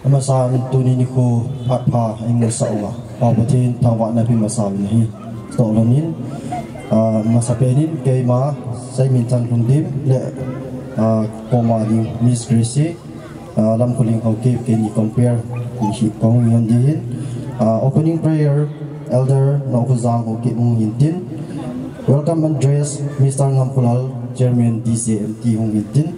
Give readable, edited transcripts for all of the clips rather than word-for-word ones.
Amasan tuni ni ko patpa ingo sawa papatin tawa na pimasabi na hi stolonin masapenin kay ma say minsan Lhungdim le koma di Miss Gracie lam kuling okay kay ni compare ni hi kong yon din opening prayer elder no kuzang okay mong yintin welcome address Mr. Ngamkulal Chairman DCMT Hong Yintin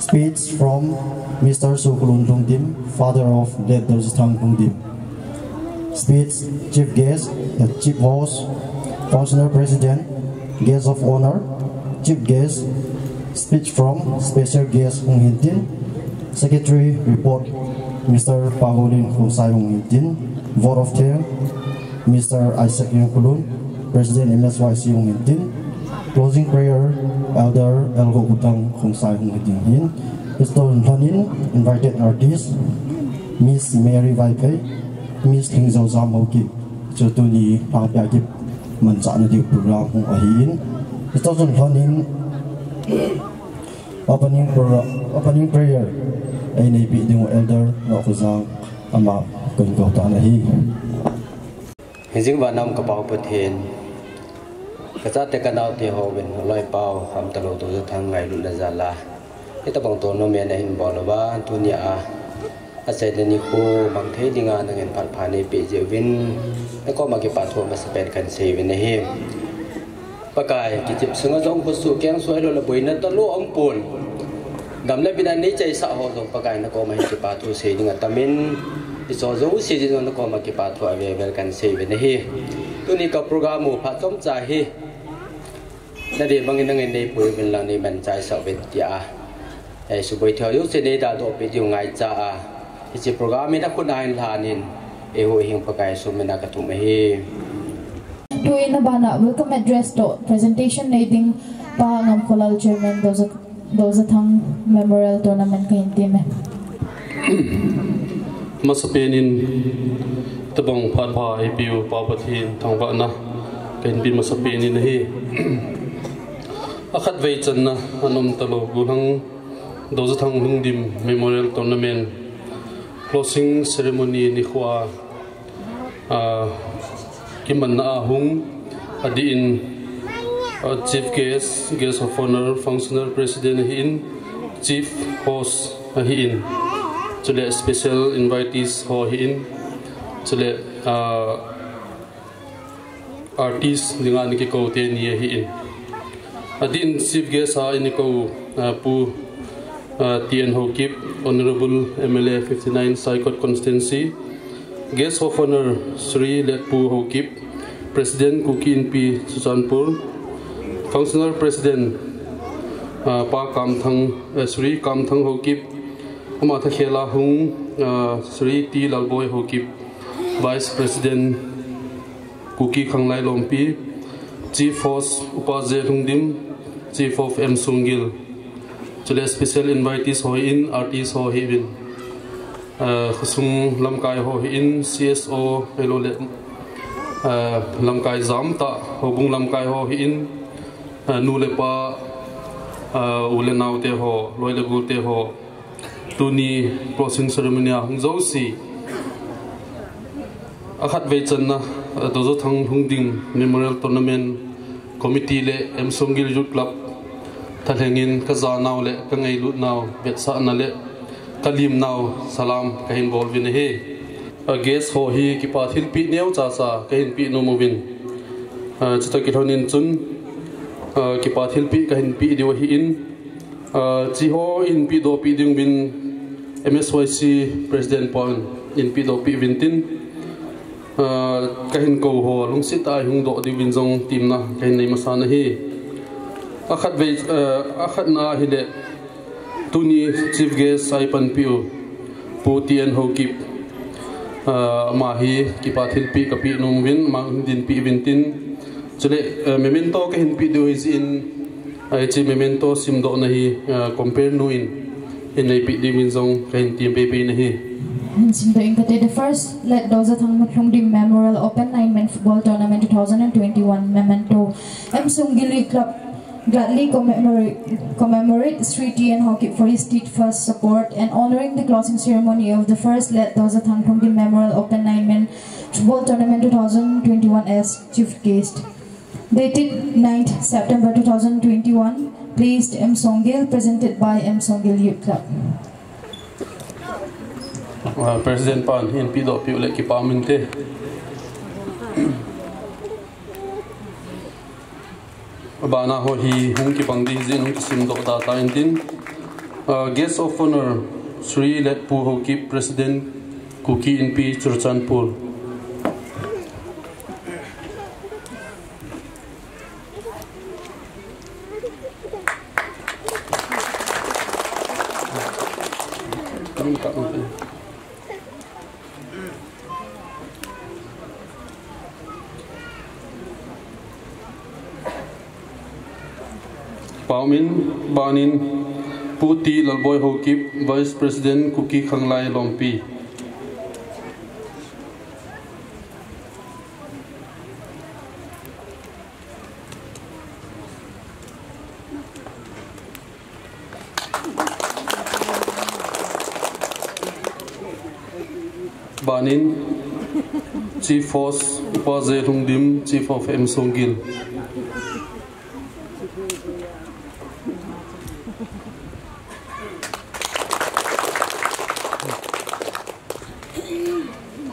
speech from Mr. Sukulun Lhungdim, father of late Doujathang Lhungdim. Speech, chief guest, chief host, functional president, guest of honor, chief guest, speech from special guest Hong Yintin, secretary report, Mr. Pangolin Khusai Hong Yintin, vote of thanks, Mr. Isaac Yungkulun, president MSYC Hong Yintin, closing prayer, elder Elgo Utang Khusai Hong Yintin. Mr. Lhungdim invited artists Miss Mary Vaikai, Miss King Zozam Hoki, Chutuni Papiagip, Mansanadi program Hong Ahin. Mr. Lhungdim opening prayer. Ay naipit yung elder na kusang ama kung tanahi. Hizing banam kapaw putin. Kasate kanaw ti hoben loy pau ham talo Doujathang ngai lu nazala. Ito bang tono men hin bolawa tunia asai ni ko bang thei dinga nangin phani pe jewin ko magi patho maspen kan sevin he pakai kijip sunga jong pusu kyang soi lo boina to lo ampun gamle binan ni chai sa ho jong pakai na ko mai ki patho se dinga tamin iso zo si jong na ko magi patho ave kan sevin he tuni ka program mu phatom cha he na de bangin nangin nei pui bin lang ni man chai sa vet ya suboi theo yu se ne da do pe yu ngai cha a ichi program ina kunai lanin e ho hing pakai sumena ka tu mehi to in bana welcome address to presentation leading pa Ngamkulal Chairman Doujathang Memorial Tournament kain team masapenin tabang phatpa ipiu papathin thangba na kain bi masapenin hi akhat vei chan na anom talo gulang Doujathang Lhungdim Memorial Tournament closing ceremony ni khwa kiman na ahung adiin chief guest of honor functional president hin chief host hin chule special invitees ho hin chule artist dinga ni ko te ni hin adin chief guest ha ni ko pu TN Hokip, Honorable MLA 59 Saikot Constituency, Guest of Honor Sri Letpu Hokip, President Kukin P. Churachanpur, Functional President Pa Kamthang Sri Kamthang Hokip, Amatha Khela Hung Sri T. Lalboy Hokip, Vice President Kuki Khanglai Lompi, Chief Host Upaze Lhungdim, Chief of M.Songgel. Chule special invitees ho in artists ho hin khusung lamkai ho in CSO hello le lamkai zamta hobung lamkai ho in nu le pa ule naute ho loile gute ho tuni closing ceremony hung zo si akhat ve chan na Doujathang Lhungdim Memorial Tournament Committee le M.Songgel Youth Club Thalengin kaza naw le kangai lut naw betsa na le kalim naw salam kahin bolvin he guest ho hi ki pathil pi neu cha sa kahin pi no movin chita ki thonin chun ki pathil pi kahin pi diwa hi in chi ho in pi do pi ding bin MSYC president pon in pi do pi vintin kahin ko ho lungsit ai hung do di win jong team na kahin nei masana hi akhat na hile tuni chief guest Saipan Piu pu TN Hokip mahi ki pathil pi kapi num win mang din pi vintin chule memento ka hin pi do is in chi memento sim do na hi compare no in nei pi di min zong ka hin team pe na hi the first let Doujathang Lhungdim Memorial Open 9-man football tournament 2021 memento M.Songgel Club gladly commemorate Sri T.N. Hokip for his steadfast support and honoring the closing ceremony of the first Doujathang Lhungdim Memorial Open 9-Man Football Tournament 2021 as chief guest. Dated 9th September 2021, placed M.Songgel, presented by M.Songgel Youth Club. President Pan in pido piulek kipamente. Bana ho hi hung ki pangdi zin hung sim dok data intin. Guest of honor Sri Let Pu Hokip President Kuki in P Churachanpur. Paumin Banin Puti Lalboy Hokip Vice President Kuki Khanglai Lompi. Banin Chief Force Upaze Lhungdim Chief of M.Songgel.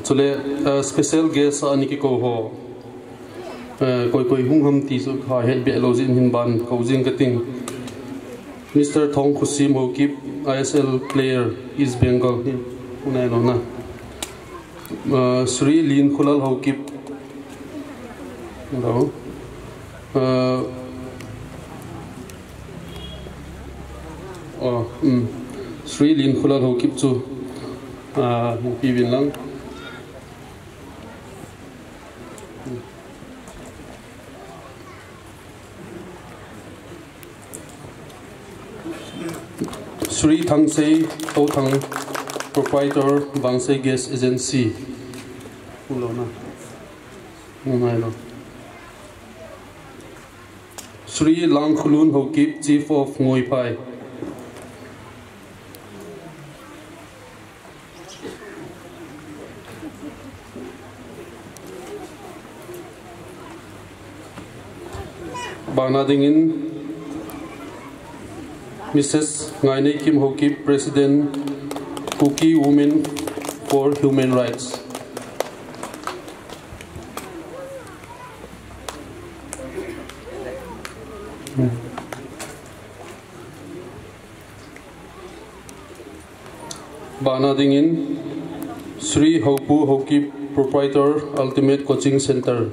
Chule special guest aniki ko ho koi hung ham ti so kha het be lojin hin ban kaujing kating Mr. Thong Khusim Hokip ISL player East Bengal unai no na Sri Lin Khulal Hokip no Sri Lin Khulal Hokip chu pi win lang Sri Thangsei Doujathang Proprietor Bangsei Gas Agency. Sri Langkhulun Hokip Chief of Ngoipai. Banadingin Mrs. Ngaine Kim Hokip, President Kuki Women for Human Rights. Banadingin Sri Hopu Hokip, Proprietor Ultimate Coaching Center.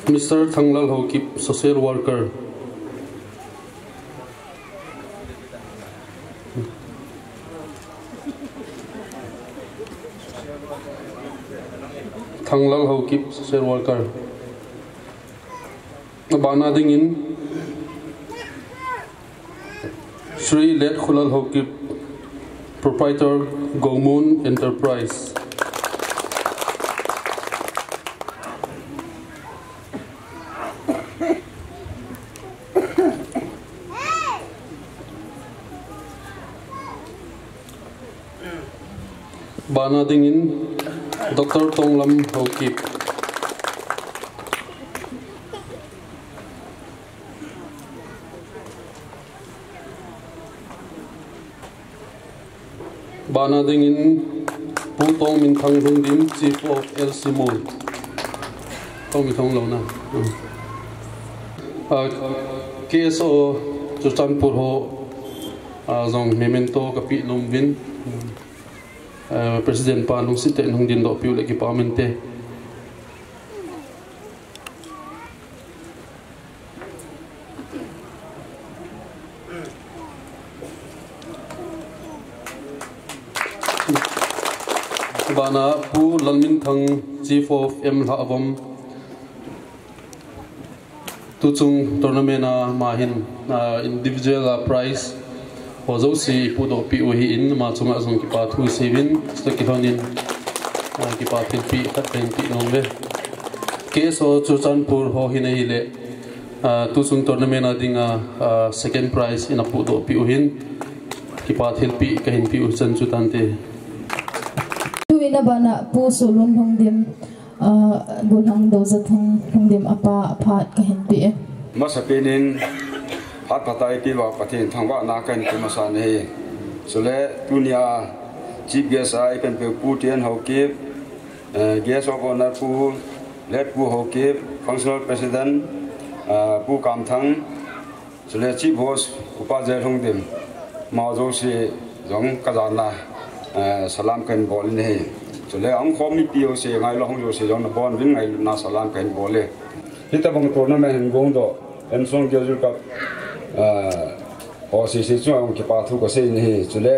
Mr. Thanglal Hokip, Social Worker. Thanglal Hokip, Social Worker. Banadingin Sri Let Khulal Hokip, Proprietor Gomun Enterprise. Banadingin Dr. Tonglam Hokip. Banadingin Putong Minthang Lhungdim, Chief of LC Mall. Tong Minthang Lo na. KSO Churachanpur ho zong memento kapi Lomvin. President Pan nung site nung din do piu lagi pamente. Bana Pu Lalmin Thang, Chief of M Avom Tuchung tournament mahin individual prize dấu si pu độ pi uhi in mà chúng ta dùng cái pa thu sevinsto cái honin cái pa thil pi khát pen pi nong ve ke so Churachanpur ho hi nei le tu sung tournament adinga second prize in a pu độ pi uhin cái pa thil pi ka hin pi u chan chu tan te tu ina bana pu solun Lhungdim gunhang Doujathang Lhungdim apa phat ka hin pi masa penin hat patai pi wa pathin thangwa na kan ki masa nei sule dunia chief guest ai pen pe pu tian ho ke guest of honor pu let pu ho ke functional president pu kam thang sule chief host upaధ్యాయ Lhungdim ma zo si jong kazana salam kan bol nei sule ang khomi pi o se ngai lo hong jo se jong na bon win ngai na salam kan bole kita bang tournament hin gong do M.Songgel ka Ahsi si chuang ki pa thu ko se ni chule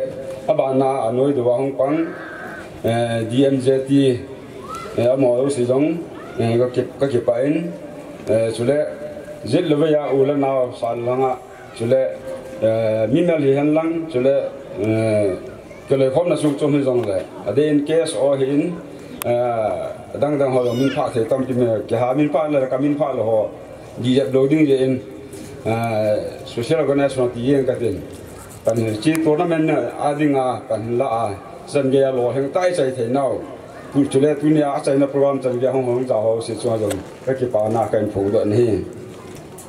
abana anoi do hong pang DMJT amo si jong ka ki pa in chule zit le ya ula na sal langa chule minali han lang chule ke le khom na su chom hi jong le aden case o hin dang ho min pha the tam ti me ke ha min pha la ka min pha lo ho di jap loading je in social organization ti yen ka tin pan chi tournament na adinga pan la a san ge lo heng tai chai the nau pu chule tu nia chai na program chan ge hong hong za ho se chwa jong ka ki pa na kan phu do ni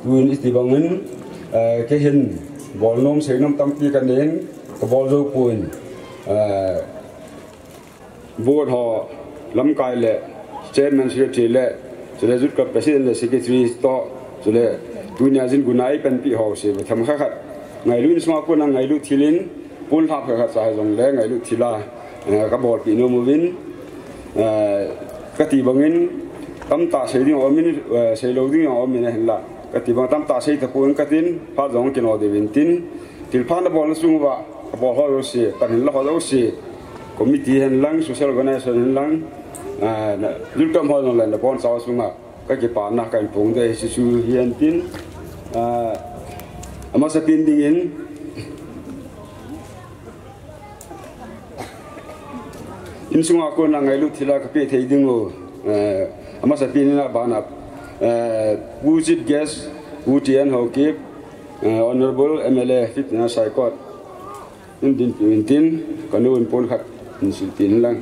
un iti bangin ke hin bol nom se nom tam ti kan nen ka bol zo puin board ho lam kai le chairman secretary le chule jut ka president le secretary to chule dunia jin gunai pen pi ho se tham kha khat ngai lu nisma ko na ngai lu thilin pul thap kha sa jong le ngai lu thila ka bol pi no movin ka ti bangin tam ta se ding o min se lo ding o min la ka ti bang tam ta se ta puin ka tin pha jong kin o de vin tin til pha na bol sung wa bol ho se pan la ho se committee hen lang social organization hen lang dul kam ho jong la bon sa sunga ka ki pa na kan pung de si su hian tin ama sa pin ding in sunga ko na ngai lu thila ka pe thei ding o ama sa pin na ba na wujit guest utian ho ke honorable MLA fitna sai ko in tin kanu in pon khat in sil tin lang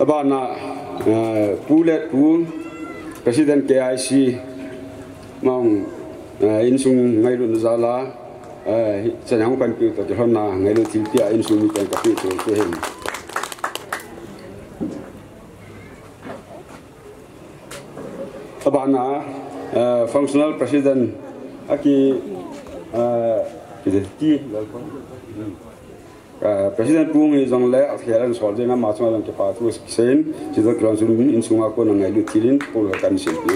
abana pulet pu president KIC mong insung ngai lu zala chanyang pan pi to thon na ngai lu til pia insung mi kan ka pi to ke hen abana functional president aki ti president pung hi jong le akhiran sol jena ma chwa lang ke pa thu sen chi da kran sun in sunga ko na ngai lu tilin pol kan sil pi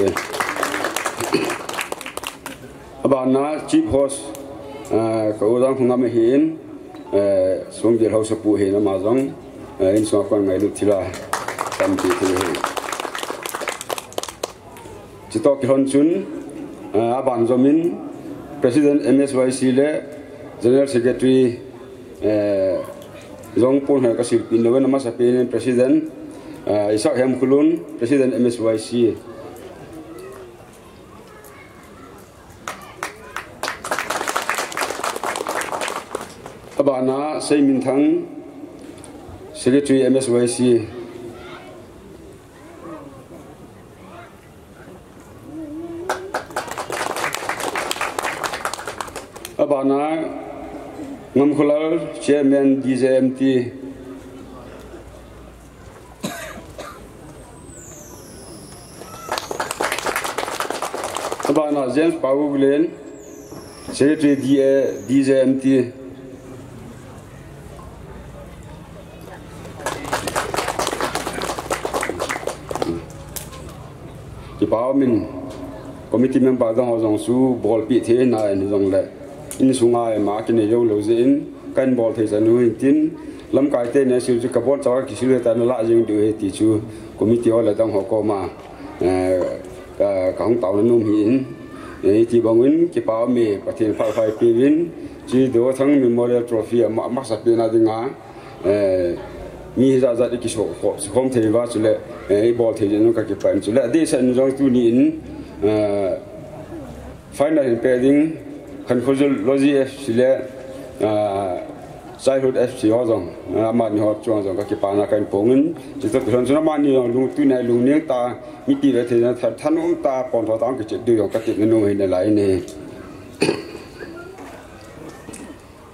abana chief host ko dang hunga me hin Songgel house pu he na ma jong in sunga ko ngai lu tila tam pi thu he chi to kran chun aban zomin president MSYC le general secretary Zong pun hai kasih pin lewan nama sapin president Isak Hem Kulun president MSYC abana Sei Minthang secretary MSYC abana Ngamkulal chairman DJMT abana James Pawuglen secretary DJMT di Pawamin committee member dong jong su bol pi the na ni jong le in sunga ma ki ne yo lo zin kan bol the sanu tin lam kai te ne siu ka bon chaw ki siu ta na la jing du he ti chu committee ola dang ho ko ma cả không tàu nó nung hiến chỉ bằng win chỉ bảo mi bắt thiên phải pi win chỉ đồ thằng memorial trophy mà mắc sắp bên này ngã mi ra ra cái số không thể vào chỗ lệ ball thì nó cái phần chỗ lệ đi sân trong tu nín final pairing khăn khâu logi FC lệ childhood FC họ rằng mà họ chọn rằng cái pana cái bóng chỉ tập huấn cho nó mà nhiều lung tu này lung niếng ta mi ti về thì nó thân ông ta còn thọ tăng cái chuyện điều cái chuyện nó này lại này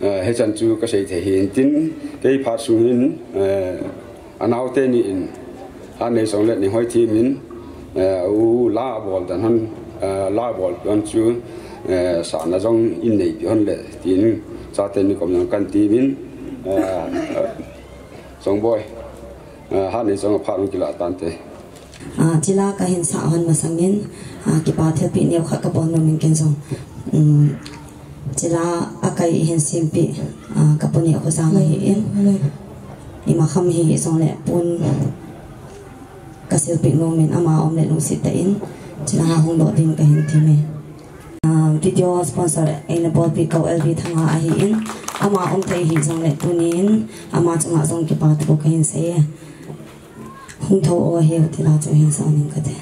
hết chân chú cái sự thể hiện tin cái phát xuất anh hậu tên in anh này xong lên này hỏi team in lá ball đàn hắn lá ball con chú sản là trong in này hắn lệ tin sa tên này cũng cần team in xong boy hắn này xong phát một cái là tan thế chỉ là cái hiện xã hội mà sang đến cái bảo theo bị nhiều khác các bọn mình kiến xong chỉ là cái hiện sinh bị các bọn nhiều khó sang này in nhưng mà không hiểu xong lại pun cái sự bị nông mình ama om lại nông sĩ tên chỉ là hong độ thêm cái hiện thì mình video sponsor anh bảo bị câu LV thằng ai in ama om thấy hiện xong lại punin ama chúng ta xong cái bảo theo cái hiện sẽ hong thâu ở hiểu thì là cho hiện xong mình cái thế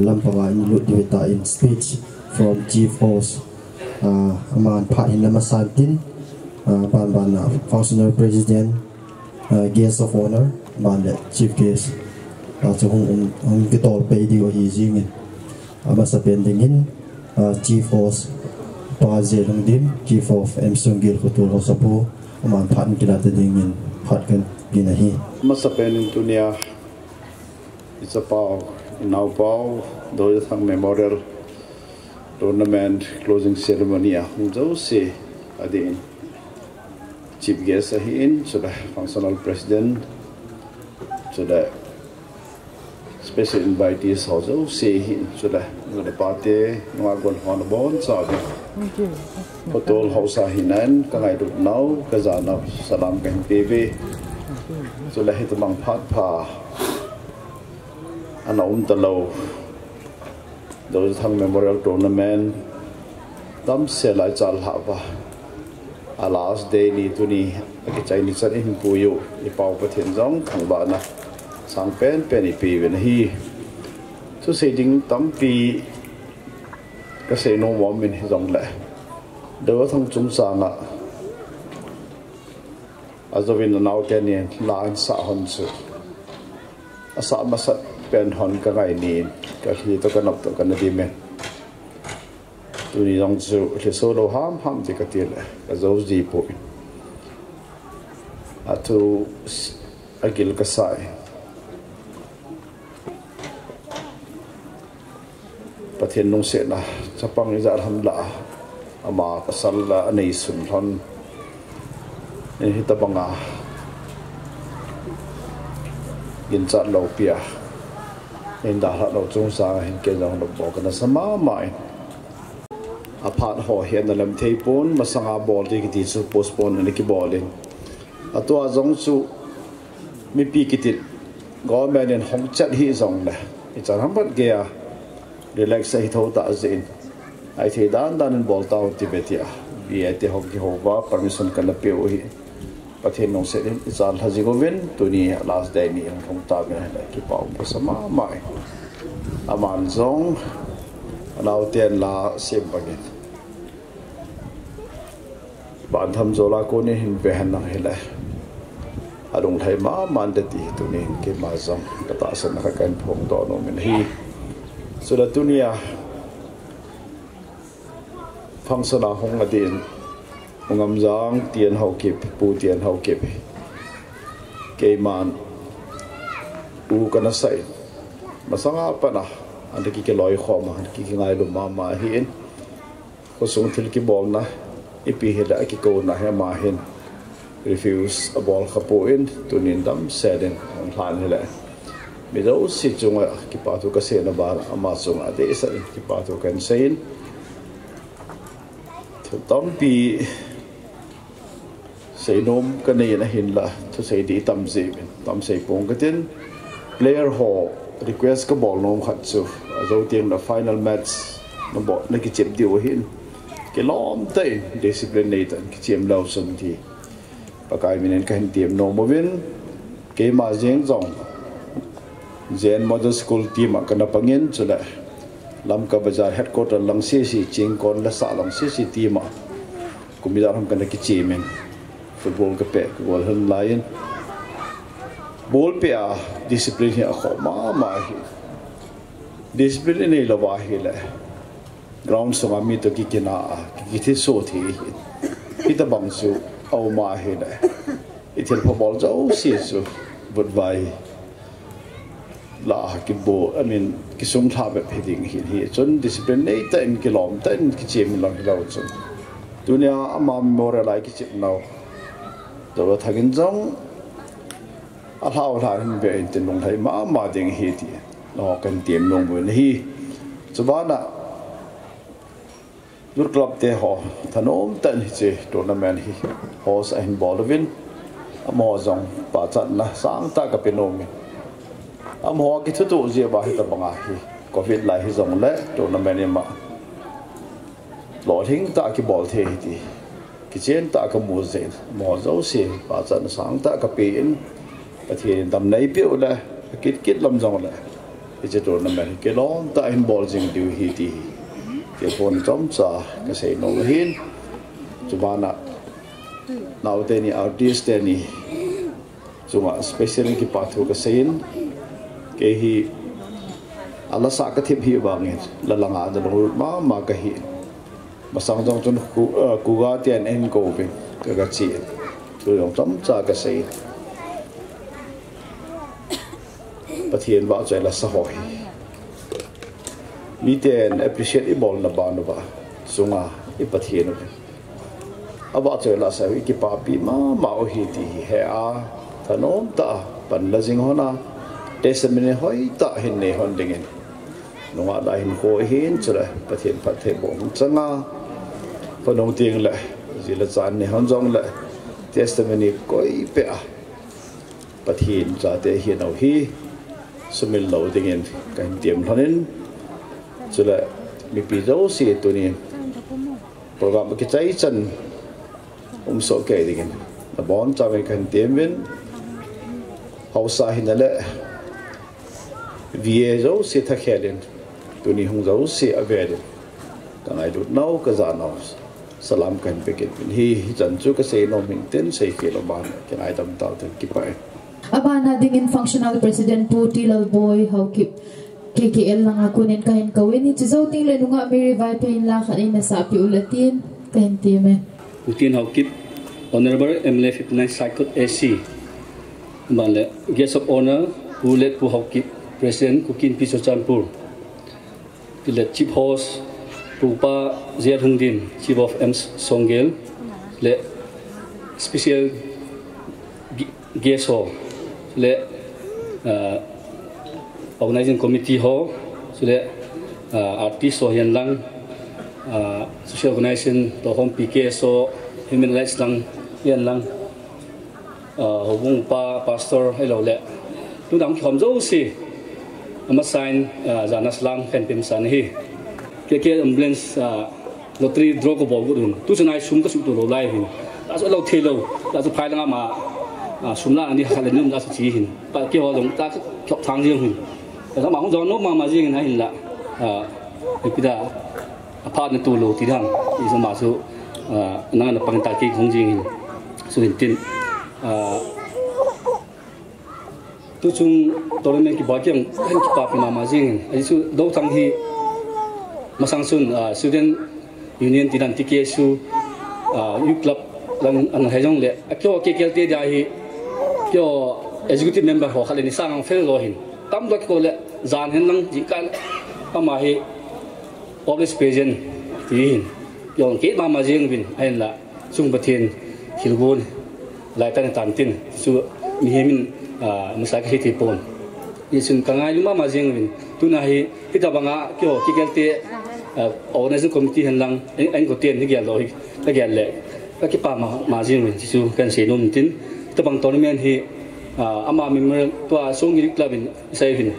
lampanga in lut divita in speech from Chief Host aman part in lamasantin ban functional president guest of honor ban chief guest so hong kitol pe di ho hi jing amasa pendingin Chief Host Lhungdim, Chief of M.Songgel Churachanpur aman part kilata dingin part kan binahi masa penin dunia it's a power now power Doujathang Memorial Tournament closing ceremony hungjo se adin chief guest ahin sudah functional president sudah special invitees hojau se hin sudah ngade pate ngagol honbon sabi potol hausa hinan kangai duk nau kazana salam kan pv sudah hitamang phat pha anaum talo Doujathang Memorial Tournament tam se lai chal ha ba a last day ni tu ni ki Chinese san in puyu I pau pathen jong thang ba na sang pen pen I pi ven hi so se ding tam pi ka se no mo min hi jong la Doujathang chung sa na azovin naw ken ni la an sa hon chu asa masat pen hon ka ngai ni ka hi to kan op to kan di men tu ni dong chu le so lo ham ti ka ti le ka zo ji po atu agil ka sai pathen nong se na chapang za ham la ama ka sal la nei sun hon ni hi ta banga gin chat lo pia in da ha lo chung sa hin ke jong lo bo kana sama mai apart ho hian lam thei pon masanga bol ri ki chu postpone ni ki bolin atwa jong chu mi pi ki ti government in hong chat hi jong la I chan ham bat ge a relax hi tho ta zin ai the dan bol ta ti betia bi ai te hong ki ho ba permission kan pe o hi pathen nong se in izal haji govin tu ni last day ni hong ta me ki pau pa sama mai aman zong alaw ten la sim bagin ban tham zola ko ni hin be han na hele adong thai ma man de ti tu ni ke ma zong ka ta san ka kan phong to no min hi so da dunia fangsana hong adin ngam jang tian hau kip pu tian hau kip ke man u kana sai masanga pana ande ki ke loi khoma ki ngai lu ma hin ko sung thil ki bol na ipi hela ki ko na he ma hin refuse a ball khapo in tunin dam seden on hlan hela mi do si chunga ki pa tu ka se na bar ama chunga de sa ki pa tu kan sein to dam pi sei nom ka nei na hin la to sei di tam sei pong ka tin player ho request ka ball nom khat chu zo tiang na final match no ball na ki chep diu hin ke lom te discipline nei tan ki chem lau sum thi pakai minen ka hin tiam no movin ke ma jeng jong zen model school team ka na pangin chula lam ka bazar headquarter lang si ching kon la sa lang si team kumidar hum ka na ki chemen football ka pe gol han lion ball pe a discipline hi a kho ma hi discipline nei lo wa hi le ground so mi to ki kina ki thi so thi hi ta bang su au ma hi le itel football zo si so but vai la ki bo I mean ki sung tha be heading hi chon discipline nei ta in kilom ta in ki chem lang lo chon dunia ama memorial lai ki chim now Doujathang jong a hlau hin be in tin long thai ma ding hi ti no kan tiam long bu hi chubana lur club te ho thanom tan hi che tournament hi host in bolovin amo jong pa chat na sang ta ka penomi am ho ki thu je ba hi ta banga hi covid lai hi jong le tournament ma lo thing ta ki bol the hi ti ki chen ta ka mu zen mo zo si pa chan sang ta ka pe in pathian dam nei pe la kit lam jong la cái chế tournament cái long ta in ball jing điều hi ti cái phone chấm cha cái say nó hin cuma nak nào tên ni artist tên ni cuma special cái pathu cái sayin cái hi Allah sa cái thiệp hi bangin là langa da lo ma cái hi mà sang trong chun ku ga tiền en ko pe cái chi rồi ông chấm cha cái sayประเทศว่าใจละสหอยมีแต่appreciate อีบอลนะบ้านว่าสุงาอีประเทศนู้นอาว่าใจละสหอยกี่ปาปีมาโอหิตีเฮียถนนตาปันละจิงหัวน่ะเดชมินหอยตาเห็นเนหอนดิ่งนว่าได้เห็นโคเห็นจุดประเทศบ่จังอ่ะพนมเตียงเลยจิละจานเนหอนจงเลยเดชมินก้อยเปะประเทศจะได้เห็นเอาฮีสมัยเราเด็กๆกันเตรียมเท่านั้นสุดละมีปีเจ้าเสียตัวนี้โปรแกรมกิจใจจันสอบเกยเด็กๆแต่บอลจะเป็นกันเตรียมเป็นเขาสาหินนั่นแหละวิเอเจ้าเสียทักแค่เด่นตัวนี้หงเจ้าเสียเวรกันไอ้ดูน้าวก็จะน้าวสลามกันไปกินเป็นฮีจันจูก็เสียน้องมิงเต้นเสียเกลบานกันไอ้ดำตาถึงกี่ไปAbana dingin functional president po tilal boy how keep KKL lang ako nin kahin kawin iti zauting lenunga may revive pain la kanay nasapi ulatin kahin time utin how keep honorable MLA 59 cycle Ahsi male guest of honor who let po how keep president kukin pi Churachanpur let chief host pupa Lhungdim chief of M.Songgel le special guest ho le organizing committee ho so le artist ho yan lang social organization to home PK so human rights lang yan lang hubung pa pastor hello le tu dam khom zo si ama sign janas lang kan pim san hi ke ambulance lottery draw ko bol gudun tu sanai sum ka su tu lo lai hin ta so lo thelo ta so phai lang ma sumla ani khala num da chi hin pa ke ho long ta khop thang riêng hin ta ma hong jo no ma riêng na hin la pida apart na tu lo ti dang i so ma so na na pang ta ki khong jing hin so hin tin tu chung tournament ki ba kyang kan ki pa pi ma riêng ai su do thang hi masang sun student union ti dan ti ke su youth club lang an hai jong le akyo ke kel te ja hi kyo executive member ho khale ni sang fel lo hin tam do ko le zan hen lang ji kan ama hi office president ti hin yong ke ma jing win ain la chung bathen khilbon lai tan tan tin su mi hemin musa ke ti pon ni sun kangai lu ma jing win tu na hi ta banga kyo ke kel te organizing committee hen lang an ko ten ni gyal lo hi ta gyal le các cái mà riêng mình chỉ cần sử dụng tin tập bằng tournament thì ama mình tua số người club mình xây hình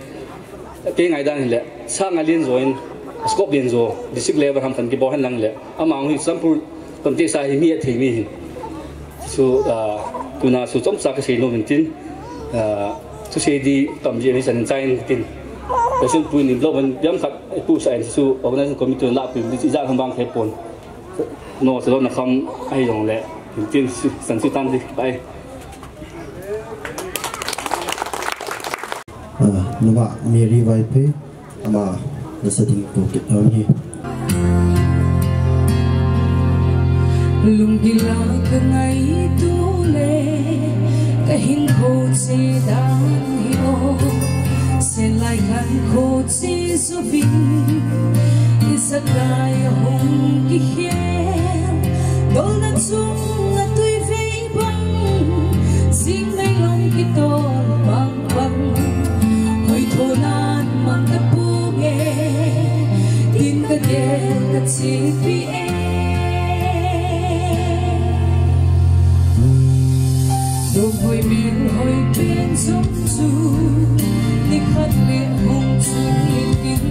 cái ngày đang là sang ngày liên rồi scope liên rồi district level ham phần cái ball năng là ama người Churachanpur còn tiếc sai thì mi số tu na số trong sa cái sử dụng tin số xây đi tầm gì mình sẵn tin để xem tu niệm lâu mình dám khắc tu sai số organizing committee lạ từ đi ra không bằng thế pon no se lo na kham ai dong le tin san su tan di pai numa mi revive pe ama na setting ko ke ni lungdim la ka ngai tu le ka hin ho se dang hi o se lai kan ho se so vin isa lai hong ki he dol na chung na tui vei bang sing mai long ki ton mang bang hoi tho nan mang ta pu nge tin ka de ka chi pi e do hoi min hoi pen som chu ni khat le hong chu ni tin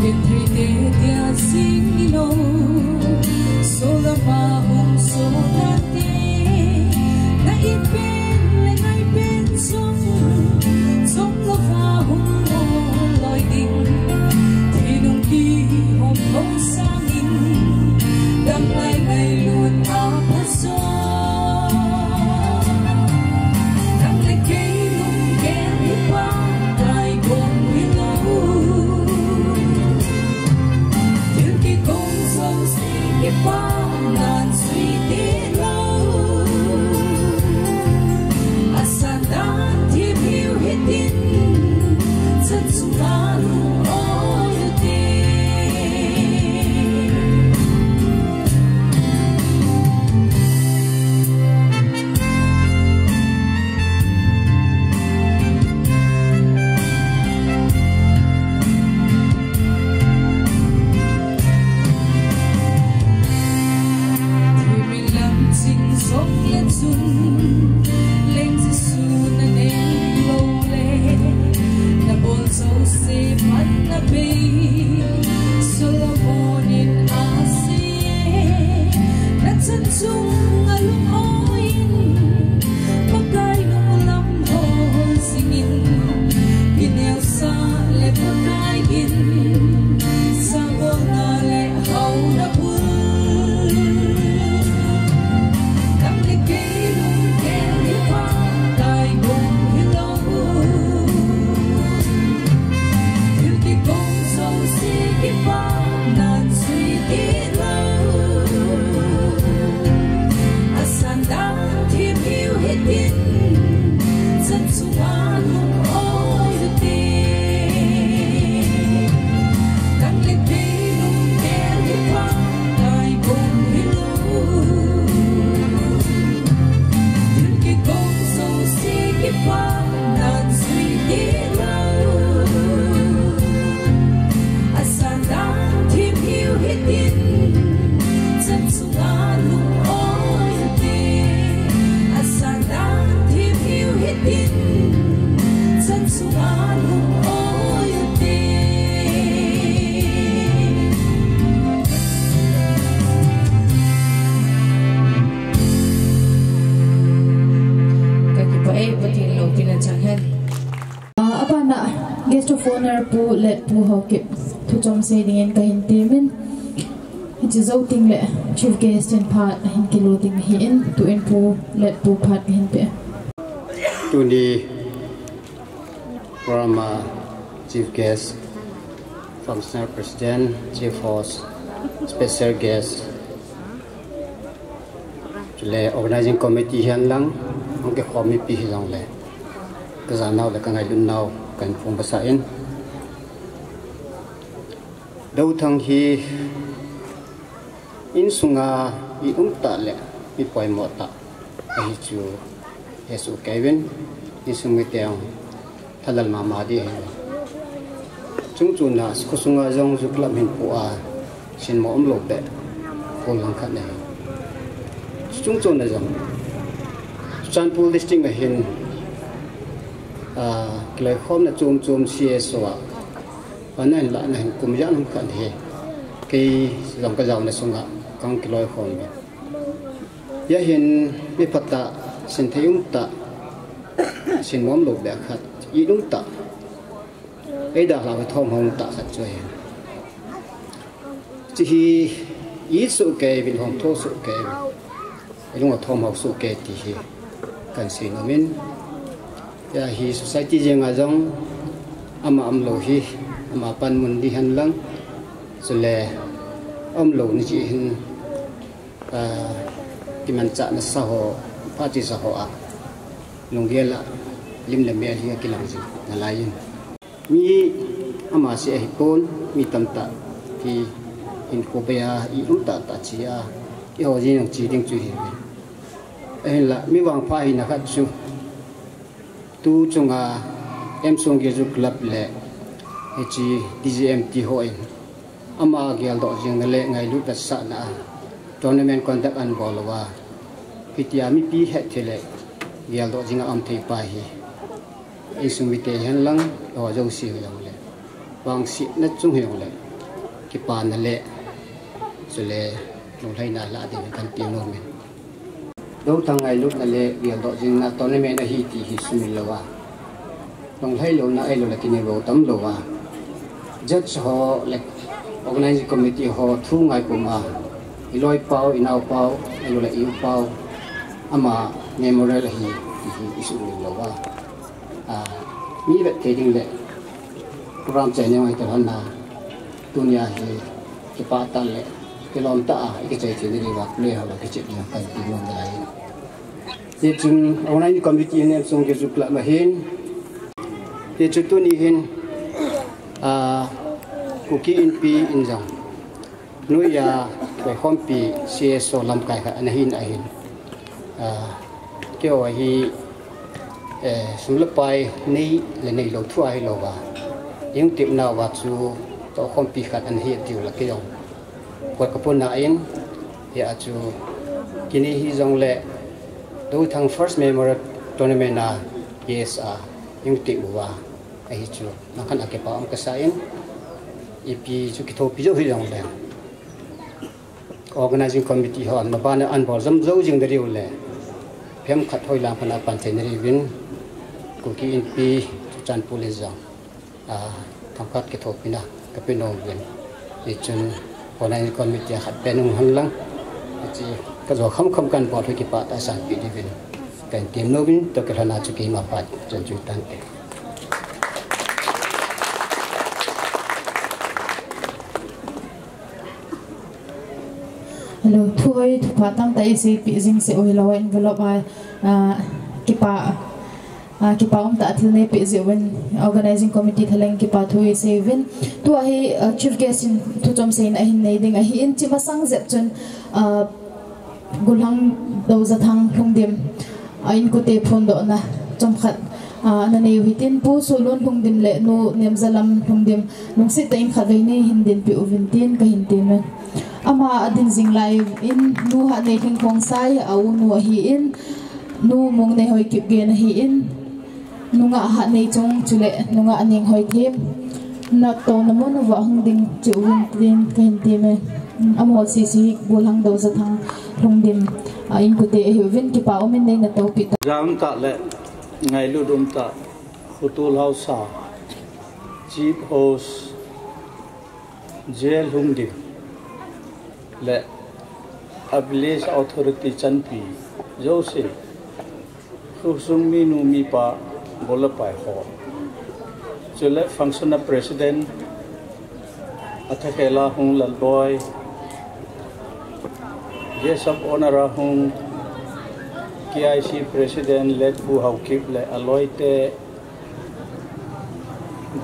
ken thei de dia sing ni no so la ma hong so na te na i pen le ngai pen som lo fa hong Guest of honor pu let pu hokip thu chom se ding ka hin timin hi zoting le chief guest in part hin kiloding hi in tu in pu let pu part hin pe tu ni Rama chief guest from Senior President chief host special guest le organizing committee hian lang ang ke khomi pi hi long le ka zanau le ka ngai lun nau kan phong basa in Doujathang hi in sunga I ta le mi poi mo ta hi chu Yesu Kevin in sungi teang thalal mama di chung chu na ko sunga jong zu klam hin pu a sin mo om lo be ko lang khat ne chung chu na jong Churachanpur district hin cái hôm là chôm xia xòa và này là này cùng nhau không cần gì cái dòng cái dòng này xuống ạ con cái loài hôm giờ hiện bị phát tạ xin thấy ung tạ xin món lục đẹp khát ý đúng tạ ấy đã là cái thom hồng tạ khát chơi chỉ ý sự kề bình hồng thô sự kề đúng là thom hồng sự kề thì cần xin ở bên ya hi society jeng ajong ama amlo hi ama pan mun di han lang sule amlo ni chi hin kiman cha na sa ho pa chi sa ho a lungela lim le me hi ki lang ji na lain mi ama se hi pon mi tam ta ki in ko be ya I um ta ta chi ya I ho ji nang chi ding chu hi la mi wang pha hi na khat chu tu chunga M.Songgel club le chi DGMT hoi ama gel do jing le ngai lu ta sa na tournament conduct an bolwa pitia mi pi he thele gel do jing am thei pa hi isumi te hen lang o jo si yong le wang si na chung yong le ki pa na le sule nong lai na la de kan ti no men Doujathang ngai lu na le gel do jing na tournament a hi ti hi sumi lawa nong lai lo na ai lo la ki ne bo tam lo wa judge ho le organizing committee ho thu ngai puma iloi pau inau pau ilo la iu pau ama memorial hi isu ni lo wa mi vet trading le program chane ngai ta na dunia hi ki pa ta le ki lom ta ki chai chi ni wa play ha la ki chi ni ka ti mo dai ye chung organizing committee ne M.Songgel club ma hin ye chu tu ni hin cookie in pi in jong nuya ke hom pi CSO lam kai ha anahin ahin kêu hi sum le pai nei le nei lo thua hi lo ba yung tip na wa chu to hom pi khat an hi tiu la ke yong kwa kapun na in ya chu kini hi jong le Doujathang first memorial tournament na yes yung tip wa ai chu na kan ake pa am ka sa in ipi chu ki tho pi jo hi jong le organizing committee ho ma ba na an bol zam zo jing da riu le phem khat hoi lang phana pan chen ri win cookie in pi Churachanpur le jang tham khat ke thok pina ka pe no win ni chun organizing committee khat pe nung han lang chi ka zo kham kan po thoi ki pa ta san pi di win kan tim no win to ka na chu ki ma pa chen chu tan ke Hello, thuai patang tai se pi jing se oi lawa envelope kipa ta thilne pi zewen organizing committee thaleng kipa thui se win tu hi chief guest in tu chom sein a hin nei ding a hi in chima sang zep chun gulhang Doujathang Lhungdim in ko te phon do na chom khat na nei hitin pu solon Lhungdim le no nemzalam Lhungdim lungsi ta in khavei nei hindin pi uvintin ka hintin ama adin jing live in nu ha nei thing khong sai au nu hi in nu mong nei hoi kip gen hi in nu nga ha nei chong chule nu nga aning hoi them na to na mo wa hung ding chu win tin kan ti me amo si bulang Doujathang Lhungdim in ku te hi win ki pa omen nei na to pi jam ta le ngai lu dum ta khutul hausa chief host jail Lhungdim le village authority chanpi jose khusung mi nu mi pa bola pai ho chule function president athakela hung lalboy yes of honor hung KIC president let bu haukip le aloite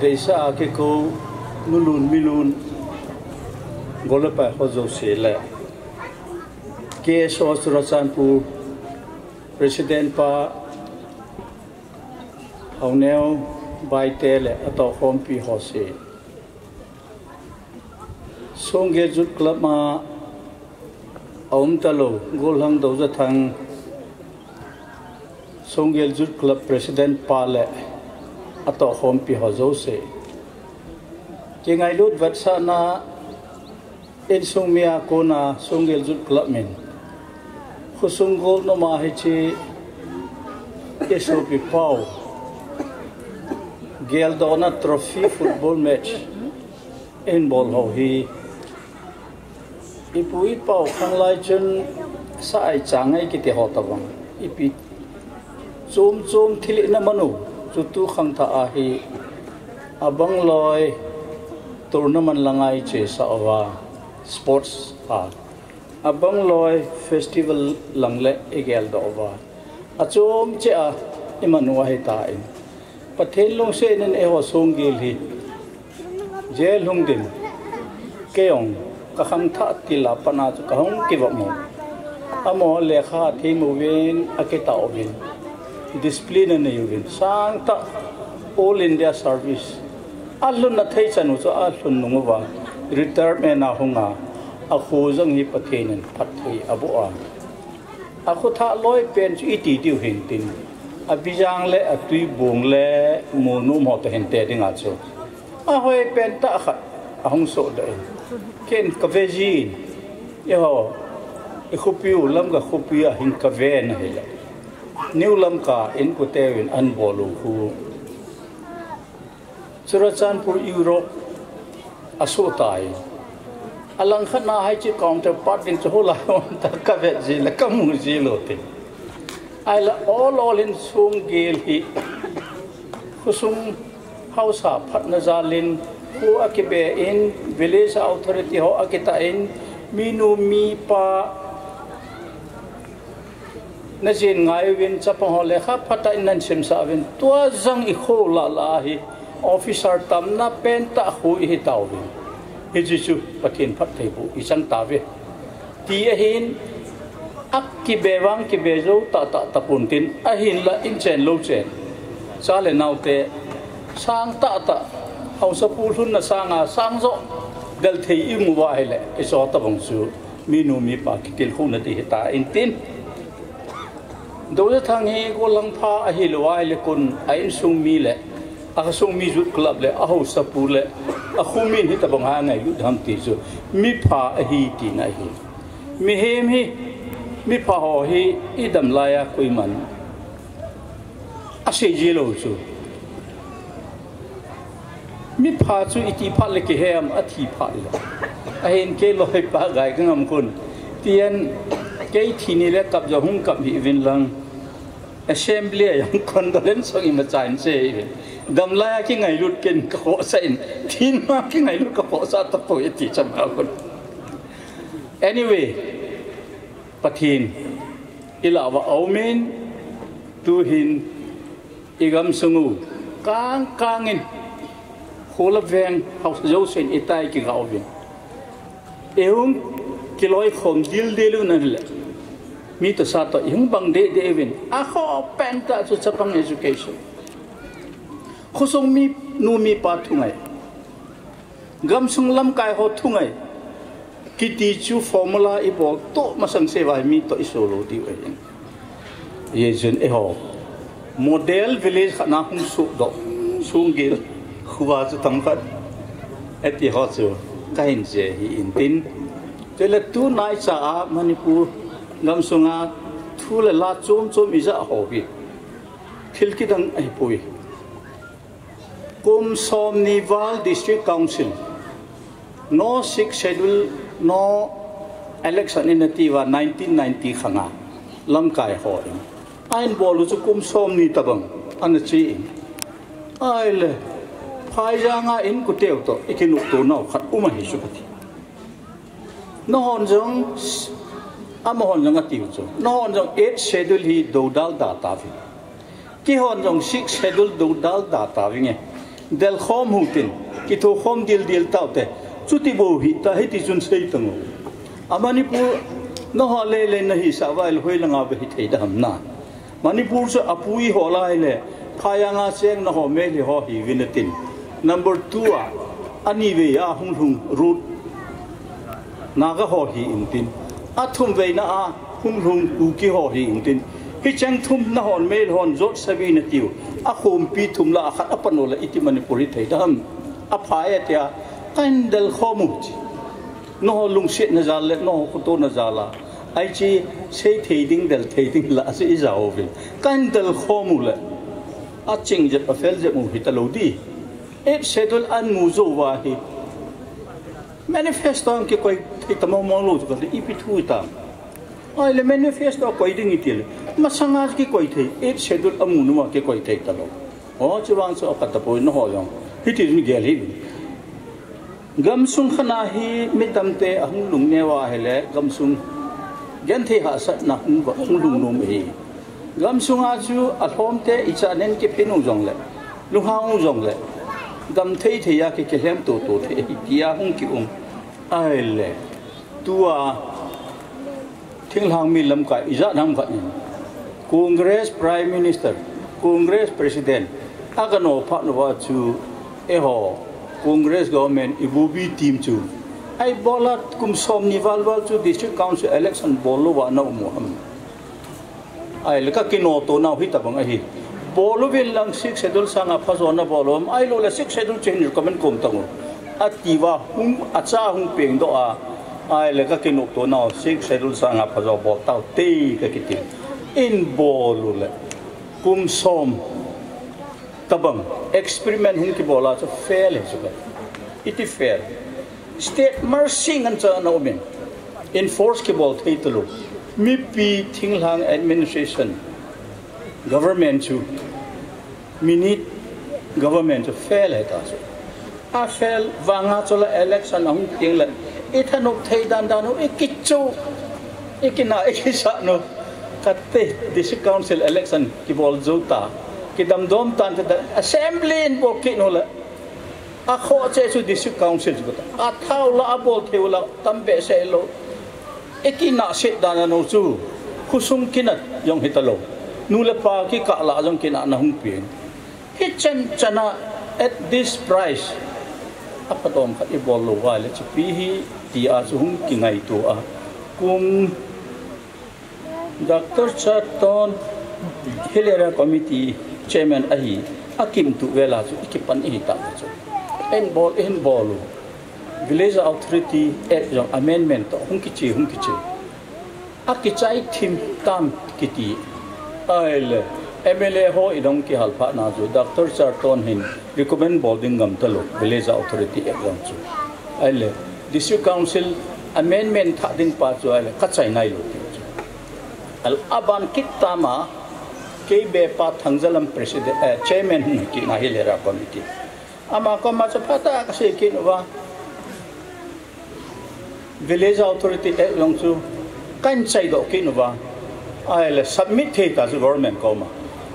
deisa ke ko milun bola pai ho jose le KSO Churachanpur president pa hauneo baite le ato hompi hose Songgel Youth Club ma aum talo golhang Doujathang Songgel Youth Club president pa le ato hompi hojose kingai lut vatsa na in sungmia ko na Songgel Youth Club min khusungol no ma hi chi SOP pau gel dona trophy football match in ball ho hi ipui pau khang lai chun sai changai ki te ho tabang ipi chom thili na manu chu tu khang tha a hi abang loi tournament langai che sa wa sports abang loi festival langle egel do wa achom che a imanu hi ta in pathen long se nen e ho Songgel hi jail Lhungdim keong ka kham tha tila pana chu ka hong ki wa mo amo lekha thi mu win aketa ovin discipline ne yuvin sang ta all India service alun na thei chanu chu alun nu wa retirement na hunga a khuzang hi pathen phat thei abu a akhu tha loi pen chu iti tiu hin tin abijang le atui bung le monu mo to hen te dinga chu a hoi pen ta kha ahong so de ken kaveji yo e khupiu lam ga khupia hin kave na hela new lam ka in ku te win an bolu khu Churachanpur Europe aso tai alang khana hai chi counterpart din chu la ta kaveji la kamu ji lo te ai la all in Songgel hi khusum hausa phat na zalin hu akibe in village authority ho akita in minu mi pa na jin ngai win chapang ho le kha phata in nan sim sa win tua zang I kho la hi officer tam na pen ta hu hi taw win hi chu pathin phat thei bu isang ta ve ti a hin ak ki bewang ki bezo ta tapun tin a hin la in chen lo chen sa le nau te sang ta hau sa pu thun na sanga sang zo dal thei i mu wa hele e so ta bang su mi nu mi pa ki til khun na ti ta in tin Doujathang hi ko lang pha a hi lo ai le kun a in sung mi le a sung mi zut club le a hau sa pu le a khumin hi ta bang ha ngai yu dham ti su mi pha a hi ti na hi mi hem hi mi pha ho hi I dam la ya koi man a se ji lo chu mi pha chu iti pha le ke hem a thi pha le a hen ke lo he pa gai ka ngam kun tian ke thi ni le kap ja hung kap hi vin lang assembly yang condolence song im chain se dam la ki ngai lut ken ka ho sa in thin ma ki ngai lut ka ho sa ta po ti cham ka kun anyway pathin ilawa aumen tu hin igam sungu kang in khola veng house jo sen itai ki ga ovin eung kiloi khom dil lu nan le mi to sa to yung bang de evin a kho pen ta chu chapang education khosong mi nu mi pa thungai gam sung lam kai ho thungai kiti chu formula I bol to masang se vai mi to isolo di we ye jen e ho model village khana hung su do Songgel khuwa chu tam khat eti ho chu kain je hi in tin tele tu nai cha Manipur ngam sunga thule la chom iza ho bi thil ki dang ai pui kum som nival district council no 6 schedule no election in nativa 1990 khanga lam kai ho ain bolu chu kum som ni tabang an chi ai le phai janga in ku teu to ikinu to no khat uma hi su pati no hon jong amahon jong atiu chu no hon jong 8 schedule hi do dal da ta vi ki hon jong 6 schedule do dal da ta vi nge del khom hutin ki tho khom dil taute chuti bo hi ta hi ti chun sei tango Manipur no ha le na hi sa wail hoi langa be hi thei dam na Manipur chu apui ho lai le phayanga seng na ho me li ho hi vinatin number 2 ani ve ya hung root naga ho hi intin athum ve na hung u ki ho hi intin hi chang thum na hon mel hon zot sabi na tiu a khom pi thum la khat apanola iti Manipuri thei dam a phaya tia kan dal khomut no lung sit na zal le no ko na zala ai chi sei thei ding la se iza ovin kan dal khomula a ching je a fel je mu hitalo di et schedule an mu zo wa hi manifesto ki koi thei tamo mo lo ka di pi thu ta ai le manifesto koi ding itil masanga ki koi thei et schedule amu nu ma ki koi thei ta lo o chuwang so ka ta poi no ho yong hiti ni gel hi gam sung khana hi mitamte ahung lung ne wa hele gam sung gen the ha sa na hung ba hung lung nom hi gam sung a chu a thom te icha nen ki pinu jong le lu hang jong le gam thei ya ki hlem to the tia hung ki ai le tua thing hang mi lam ka iza nam fa ni congress prime minister congress president agano pha no wa chu e ho Congress government ibubi team chu ai bolat kum som nival wal chu district council election bolu wa na umuham ai leka kino to na hi tabang hi bolu vil lang 6 schedule sanga phazona bolom ai lo la 6 schedule change comment kom tango atiwa hum acha hum peng do ai leka kino to na 6 schedule sanga phazo bol taw te ka kiti in bolu le kum som tabang experiment hun ki bola so fail he suka iti fair state mercy ngan cha na omen enforce ki bol theitulu mi pi thinglang administration government chu minute government to fail he ta so a fail wanga chola election hung tingla ithanok theidan danu ikichu ikina ikisa no katte district council election ki bol jota ki dam dom tan ta assembly in bo ki no la a kho che chu district council chu a thau la abol theu la tambe se lo ekina se dana no chu khusum kinat yong hitalo nula pa ki ka la jong kina na hung pin hi chana at this price apatom kha ibol lo wa le chi pi hi ti a chu hung ki ngai tu a kum Dr. Chaton Hilera Committee Chairman ahi akim tu vela chu ikipan hi ta chu en bol village authority at jong amendment to hung ki chi akichai thim tam kiti aile MLA ho idong ki halpa na chu Dr. Chaton hin recommend boarding gam talo village authority at jong chu aile district council amendment tha din pa chu aile kachai nai lo al aban kitama ke be pa thangjalam president chairman ki na hilera committee ama ko ma chapata ka se ki wa village authority e long chu kan chai do ki no wa ai submit the ta government ko ma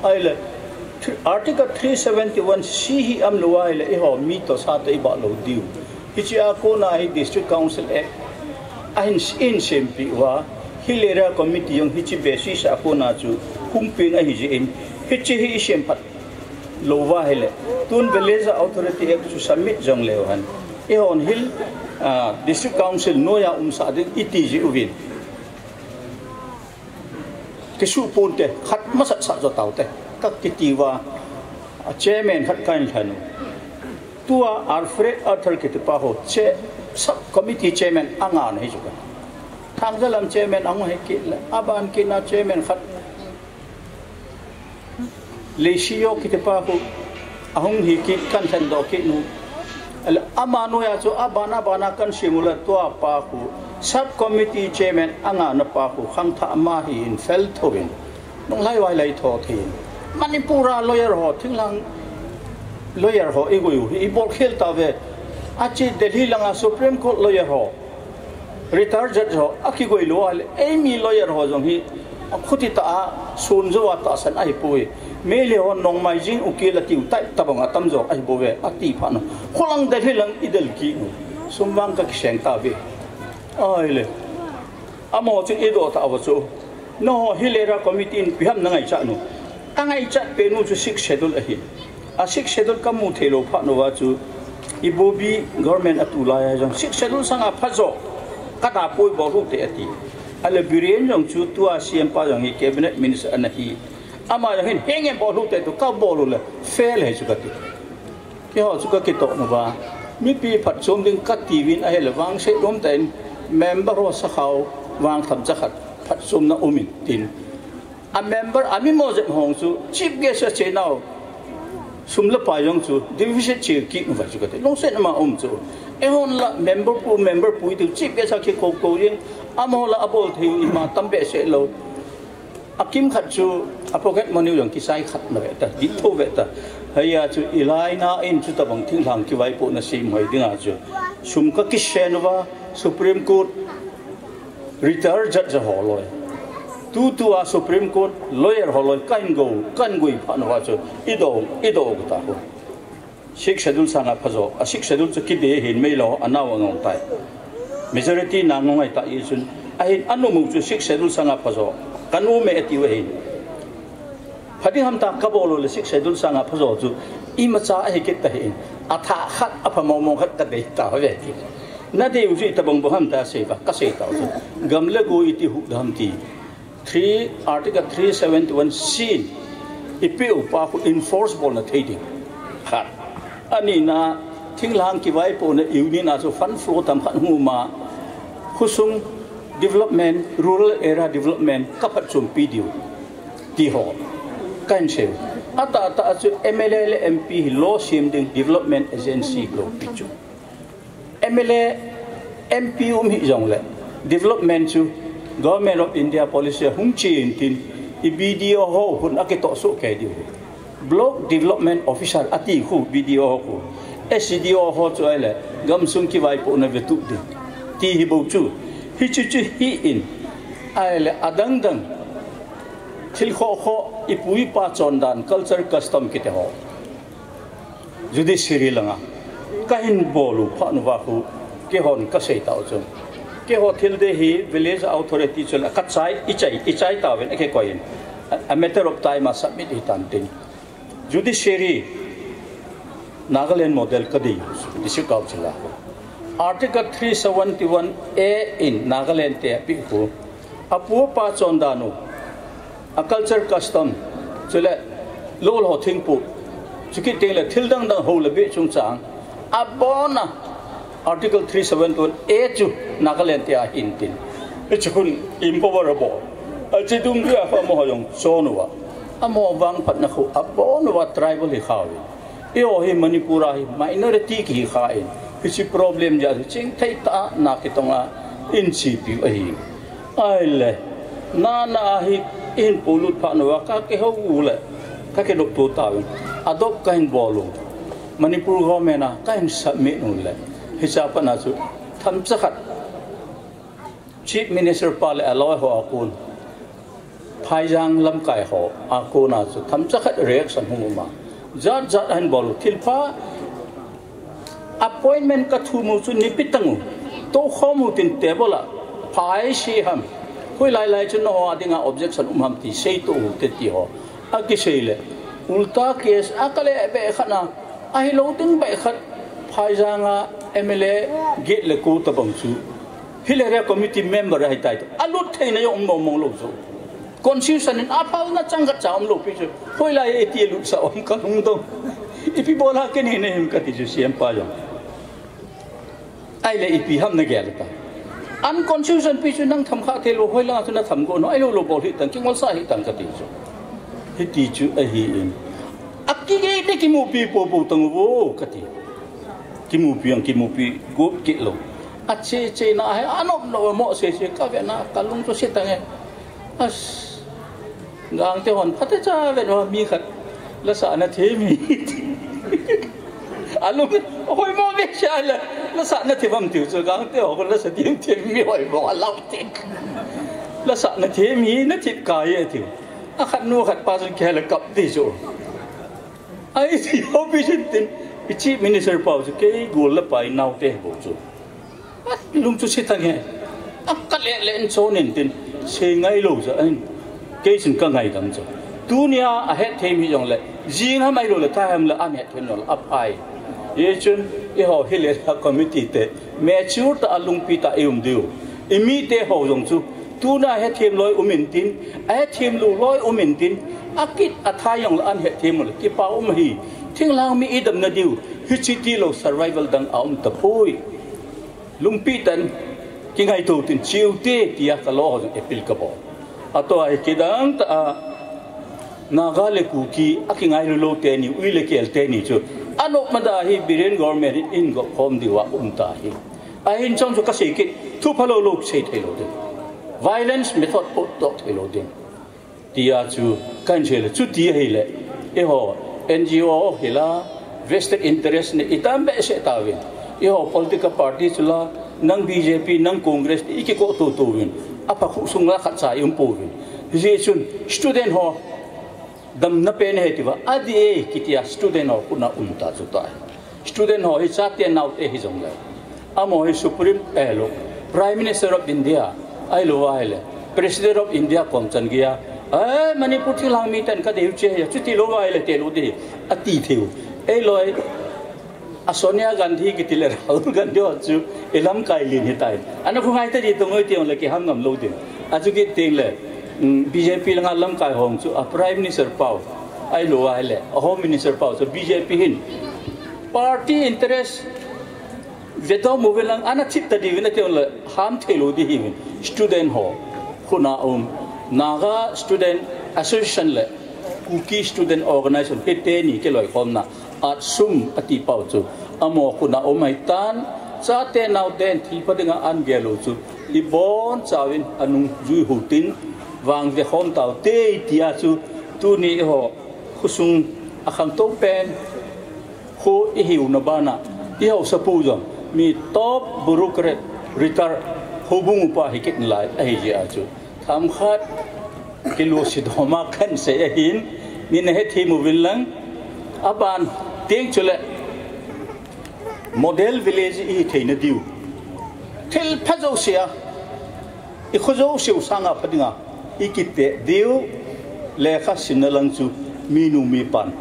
ai article 371 c hi am lo ai le ho mi to sa te ba lo diu hi chi a ko na hi district council e in simpi wa hilera committee yung hichi basis ako na chu kumpin a hijin hichi hi sempat lowa hele tun village authority ek chu submit jong lewan e on hill district council noya sa din itiji uwin kisu ponte khat masat sa jo taute kak kitiwa chairman khat kan thanu tua Alfred Arthur kitipa ho che sub committee chairman angan hi juga thangjalam chairman ang heki aban kina chairman khat leisio kitepa ko ahung hiki kan sando ki nu amano ya so abana kan simula to pa ko sub committee chairman anga na pa ko khangtha ma hi in fel thobin nong lai wai lai tho thin manipura lawyer ho thinglang lawyer ho igoi i bol khel ta ve achi delhi langa supreme court lawyer ho retired judge ho aki goi lo ale emi lawyer ho jong hi khuti ta sun zo ta san ai pui mele ho nong mai jing ukila tiu tai tabang atam zo ai bowe ati pha no kholang da hilang idal ki sumbang ka kiseng ta be ai le amo chu edo ta awa chu no hilera committee in biham na ngai cha no angai cha pe nu chu 6 schedule ahi a 6 schedule kam mu thelo pha no wa chu ibobi government atula ya jong 6 schedule sanga phajo kata poi bo ru te ati ale birien jong chu tua cm pa jong hi cabinet minister anahi ama jong hin henge bo ru te to ka bo ru le fail he chu ka ti ke ho chu ka ki to no ba mi pi phat chom ding ka ti win a hele wang se dom ten member ro sa khaw wang tham cha khat phat chom na umin tin a member ami mo je hong chu chief guest che now sumla pa yong chu division che ki no ba chu ka ti long se na ma chu ehon la member pu tu chief guest ki ko yin amola abol thi ma tambe se lo akim khat chu apoket money yong ki sai khat na ta di tho ve ta haya chu ilai na in chu ta bang thing thang ki wai po na sim hoi dinga chu sum ka ki senwa supreme court retired judge holoi tu a supreme court lawyer holoi kan goi pha na wa chu ido ta ho six schedule sanga phajo a six schedule chu ki de hin mei lo anaw ngong tai majority na ngongai ta i chun ai anu mu chu six schedule sanga phajo kanu me ati we hin phadi ham ta ka bolo le six schedule sanga phajo chu I macha a heket ta hin atha khat apha mong khat ta de ta we ti na de u ji ta bang bo ham ta se ba ka se ta chu gamle go iti hu dham ti 3 article 371 c ipu pa ku enforceable na thading khat ani na thinglang ki wai po na iuni na so fan flow tam khan hu ma khusung development rural area development kapat chum pdu ti ho kan se ata chu MLA le MP law sim ding development agency lo pichu MLA MP hi jong le development chu government of India policy hung chin tin BDO ho hun akito so ke di block development officer ati khu BDO ko SDO ho chu ele gamsung ki vai po na vetu di ti hi bo chu hi chu hi in ele adang dang thil kho ipui pa chondan culture custom kite ho judiciary langa kain bolu pha nu wa khu ke hon ka sei tao chum ke ho thil de hi village authority chul ka chai ichai ta wen ke koin a matter of time submit it tantin judiciary Nagaland model kadi issue council Article 371A in Nagaland te pi hu apu pa chondanu a culture custom chule lol ho thingpu chuki tele thildang dang ho le be chung chang abona Article 371A chu Nagaland te a hintin chukun impowerable a chidung ria fa mo yong chonwa amo wang pat na khu abona wa tribal hi khawi eo hi manipura hi minority ki khain kisi problem ja ching thai ta na ki tonga in chi pi a hi ai le na hi in polut pha no ka ke ho u le ka ke dok to ta adop kain bolu manipur government na kain submit no le hi cha pa na chu tham chakhat chief minister pal alloy ho akun phai jang lam kai ho akuna chu tham chakhat reaction huma zat an bolu thilpa appointment ka thu mu chu nipitangu to khomu tin table phai shi ham koi lai chu no adinga objection ham ti sei to te ti ho agi sei le ulta case akale be khana ai lo tin be khat phai janga MLA get le ko ta bang chu hilere committee member hai tai alut theina yo mong lo chu confusion in apal na changat chaum lo pi chu koi lai eti lu sa om ka hung do ipi bola ke ni ne him ka ti ju siam pa yo ai le ipi ham na gel ta an confusion pi chu nang tham kha the lo hoi la chu na tham go no ai lo bol hi tang ki ngol sa hi tang ka ti chu hi ti chu a hi in akki ge te ki mu pi po po tang wo ka ti ki mu pi go ki lo a che na hai anop no mo se ka ve na ka lung chu se tang as gang te hon phate cha ve no mi khat la sa na the mi alum hoi mo ve sha la sa na the bam tiu chu gang te ho la sa tim the mi hoi mo lau te la sa na the mi na thit ka ye tiu a khat nu khat pa sun khe la kap ti chu ai ti ho bi sin tin chief minister pa chu ke gol la pai nau te bo chu lung chu se tang he a ka le len so nin tin se ngai lo za an ke sin ka ngai dang cha dunia a het them hi jong le jing ha mai lo le ta ham le am het then lo ap ai ye chun e ho hele committee te mature ta alung pi ta eum diu imi te ho jong chu tu na het them loi umin tin a het them lu loi umin tin akit athai yong an het them le ki pa hi thing lang mi idam na diu hi chi ti lo survival dang aum ta poi lung pi tan ki ngai tu tin chiu te tia ka lo ho epil ka bo ato ai kidang ta naga le ku ki aki ngai lo te ni ui le kel te ni chu anok mada hi biren government in go hom diwa ta hi a hin chong chu ka sei ki thu phalo lo sei thei lo de violence method pot to thei lo de tia chu kan chele chu ti hi le e ho NGO hila vested interest ne itam be se ta win e ho political party chula nang BJP nang Congress iki ko to win apa khu sung la khat sa yum po win je chun student ho dam na pen he tiwa adi e kitia student ho kuna ta chu ta student ho hi cha te nau te hi jong la amo hi supreme elo prime minister of India ai lo ai le president of India kom chan gia manipur thi lang mi tan ka deu che ya chu ti lo ai le te lo di ati theu ei loi Sonia Gandhi ki tile Rahul Gandhi chu elam kai lin hitai ana khu ngai ta di tongoi tiong le ki ham ngam lo din aju ki ting le BJP langa lam kai hong chu a prime minister pau ai lo ai le a home minister pau so BJP hin party interest veto movelang ana chit ta di wina tiong le ham thelo di hi student ho khuna naga student association le kuki student organization pete ni ke loi khom na at sum ati pau chu amo kuna omai tan cha te nau den thi padinga an gelo chu i bon chawin anung jui hutin wang ve khom taw te tia chu tu ni ho khusung akham to pen kho i hiu na bana i ho sapu jom mi top bureaucrat retire hobung pa hikit lai ai je a chu tham khat kilo sidhoma khan se hin min he thi mu vilang aban ting chule model village i theina diu thil phajo sia I khojo siu sanga phadinga ikite diu lekha sinalang chu minu mi pan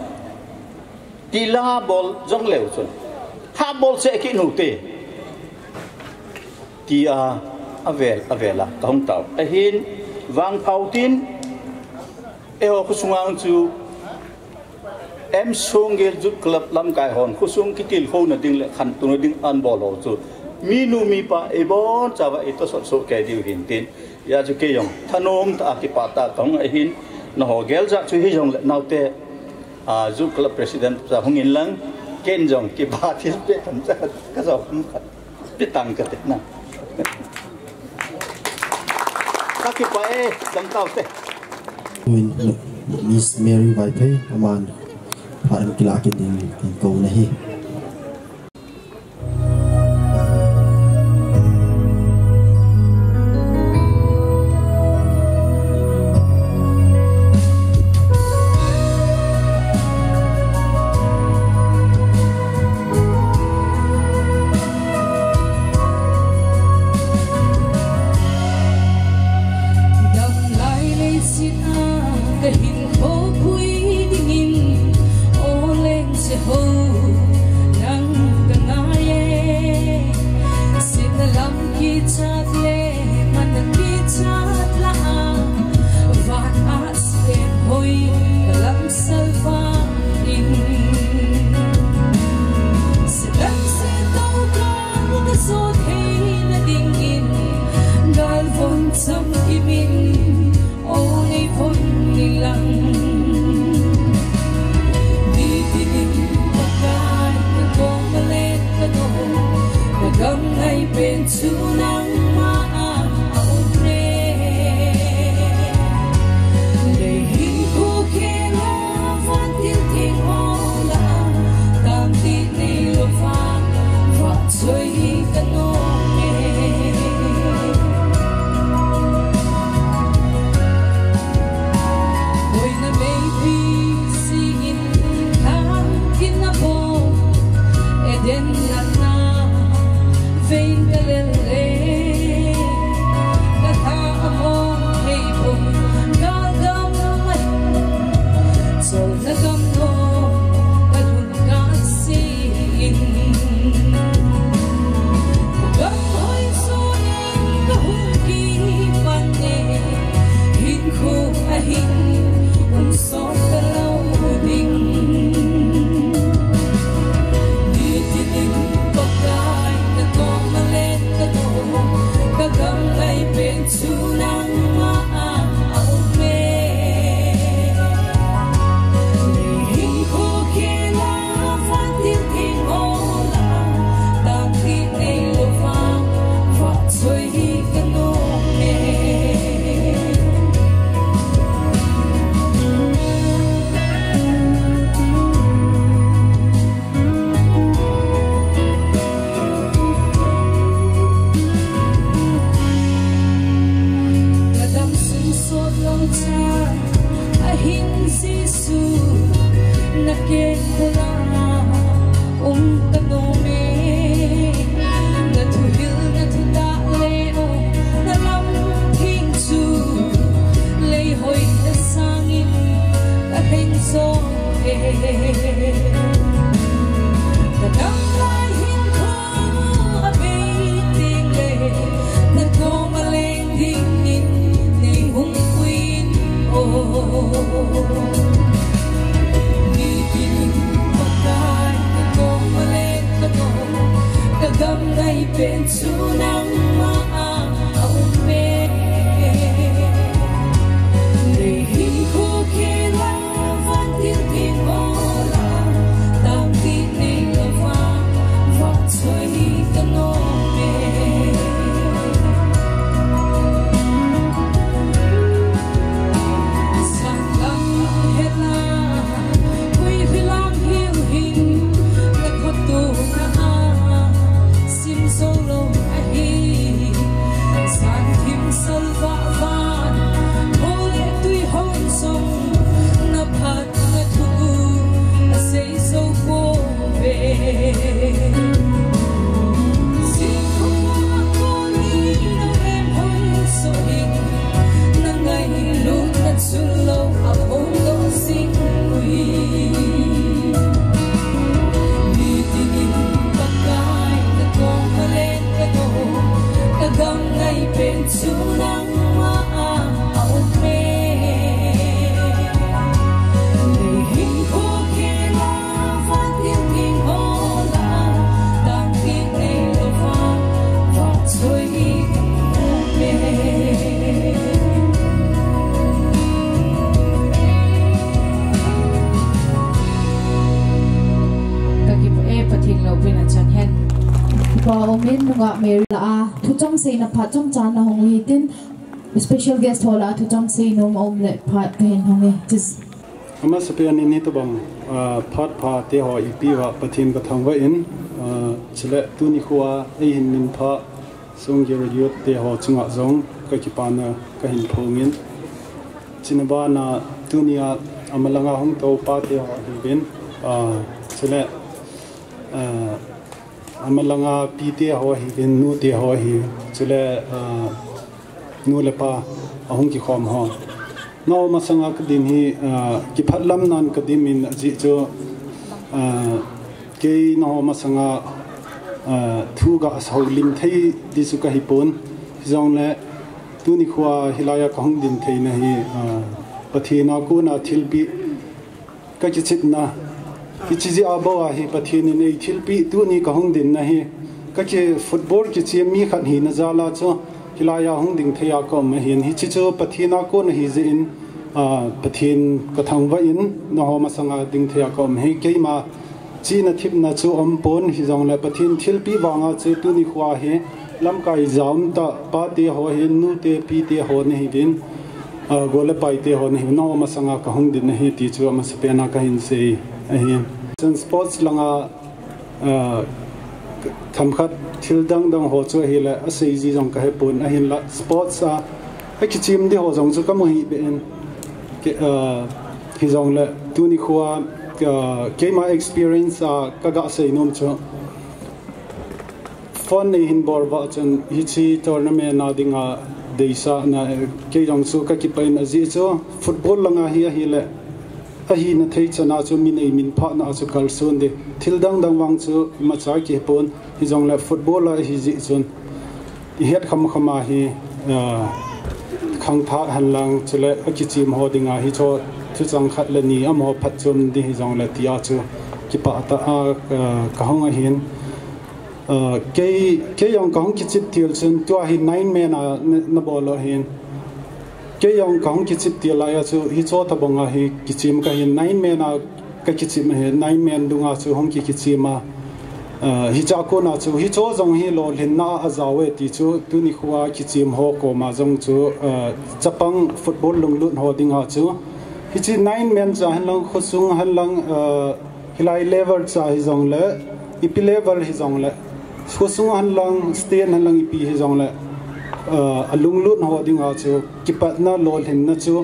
tila bol jong leu chun ha bol se ki nu te tia avela kaung tau a hin wang phautin eo khusungang chu M.Songgel ju club lam kai hon khusung kitil kho na ding le khan tu na ding an bol ho chu minu mi pa e bon chawa ito so ke diu hin tin ya chu ke yong thanom ta ki pa ta kaung a hin no ho gel ja chu hi jong le naute a ju club president sa hungin lang ken jong ki ba thil pe tham cha ka zo pi tang ka te na ka ki pa e dang tau te Miss Mary vai pay aman pa em kila kin din ko na hi Sim solo ahi, san tim Min nunga Mary la thu chong sei na phat chong chan na hong hi tin special guest hola thu chong sei no om le phat ka hin hong tis ama sapian ni to bang phat pha te ho ipi wa pathin ka thang wa in chile tu ni khuwa ei hin min pha songgel yot te ho chunga zong ka ki pa na ka hin phongin chinaba na tunia amalanga hong to pa te ho bin chile amalanga pite ho hi bin nu te ho hi chule nu le pa ahung ki khom ho no masanga kadim hi ki phatlam nan kadim in ji jo ke no masanga thu ga so lim thei di su ka hi pon zong le tu ni khwa hilaya ka hung din thei na hi pathina ko na thilpi ka chi chit na kichi abawa hi pathin in ei thilpi tu ni ka hung din na hi ka che football ki chi mi khan hi na zala cho hilaya hung ding theya ko ma hin hi chi cho pathina ko na hi in pathin ka thang wa in no ho ma sanga ding theya ko ma hi ke ma chi na thip na chu om pon hi jong la pathin thilpi wanga che tu ni khwa hi lam kai zaum ta pa te ho hi nu te pi te ho ni hi din gole pai te ho ni no ma sanga ka hung din na hi ti chu ma sapena ka hin sei Sen sports langa thamkhat thildang dang ho chu hi la asei ji jong ka he pon a hin la sports a ki chim di ho jong chu ka mo hi ben ke hi jong la tu ni khwa ke ma experience a ka ga sei nom chu fun ni hin bor ba chen hi chi tournament na dinga deisa na ke jong chu ka ki pain a ji chu football langa hi la ahi na thei chana chu min ei min pha na chu kal sun de thildang dang wang chu ma cha ki pon hi jong la football a hi ji chun i het kham khama hi khang tha han lang chule aki chim ho dinga hi cho chu chang khat la ni am ho phat chum di hi jong la tia chu ki pa ta ka hong a hin ke yong kong ki chit til chun to hi 9 men na bolo hin ke yong kong ki chip ti la ya chu hi cho ta bonga hi ki chim ka hin 9 men a ka ki chim he 9 men dunga chu hong ki chima hi cha ko na chu hi cho jong hi lo lin na a zawe ti chu tu ni khuwa ki chim ho ko ma jong chu chapang football lung lut ho dinga chu hi chi 9 men cha han lang khosung han lang hilai level cha hi jong le ipi level hi jong le khosung han lang stand han lang ipi hi jong le alung lut ho dinga chu kipat na lol hin na chu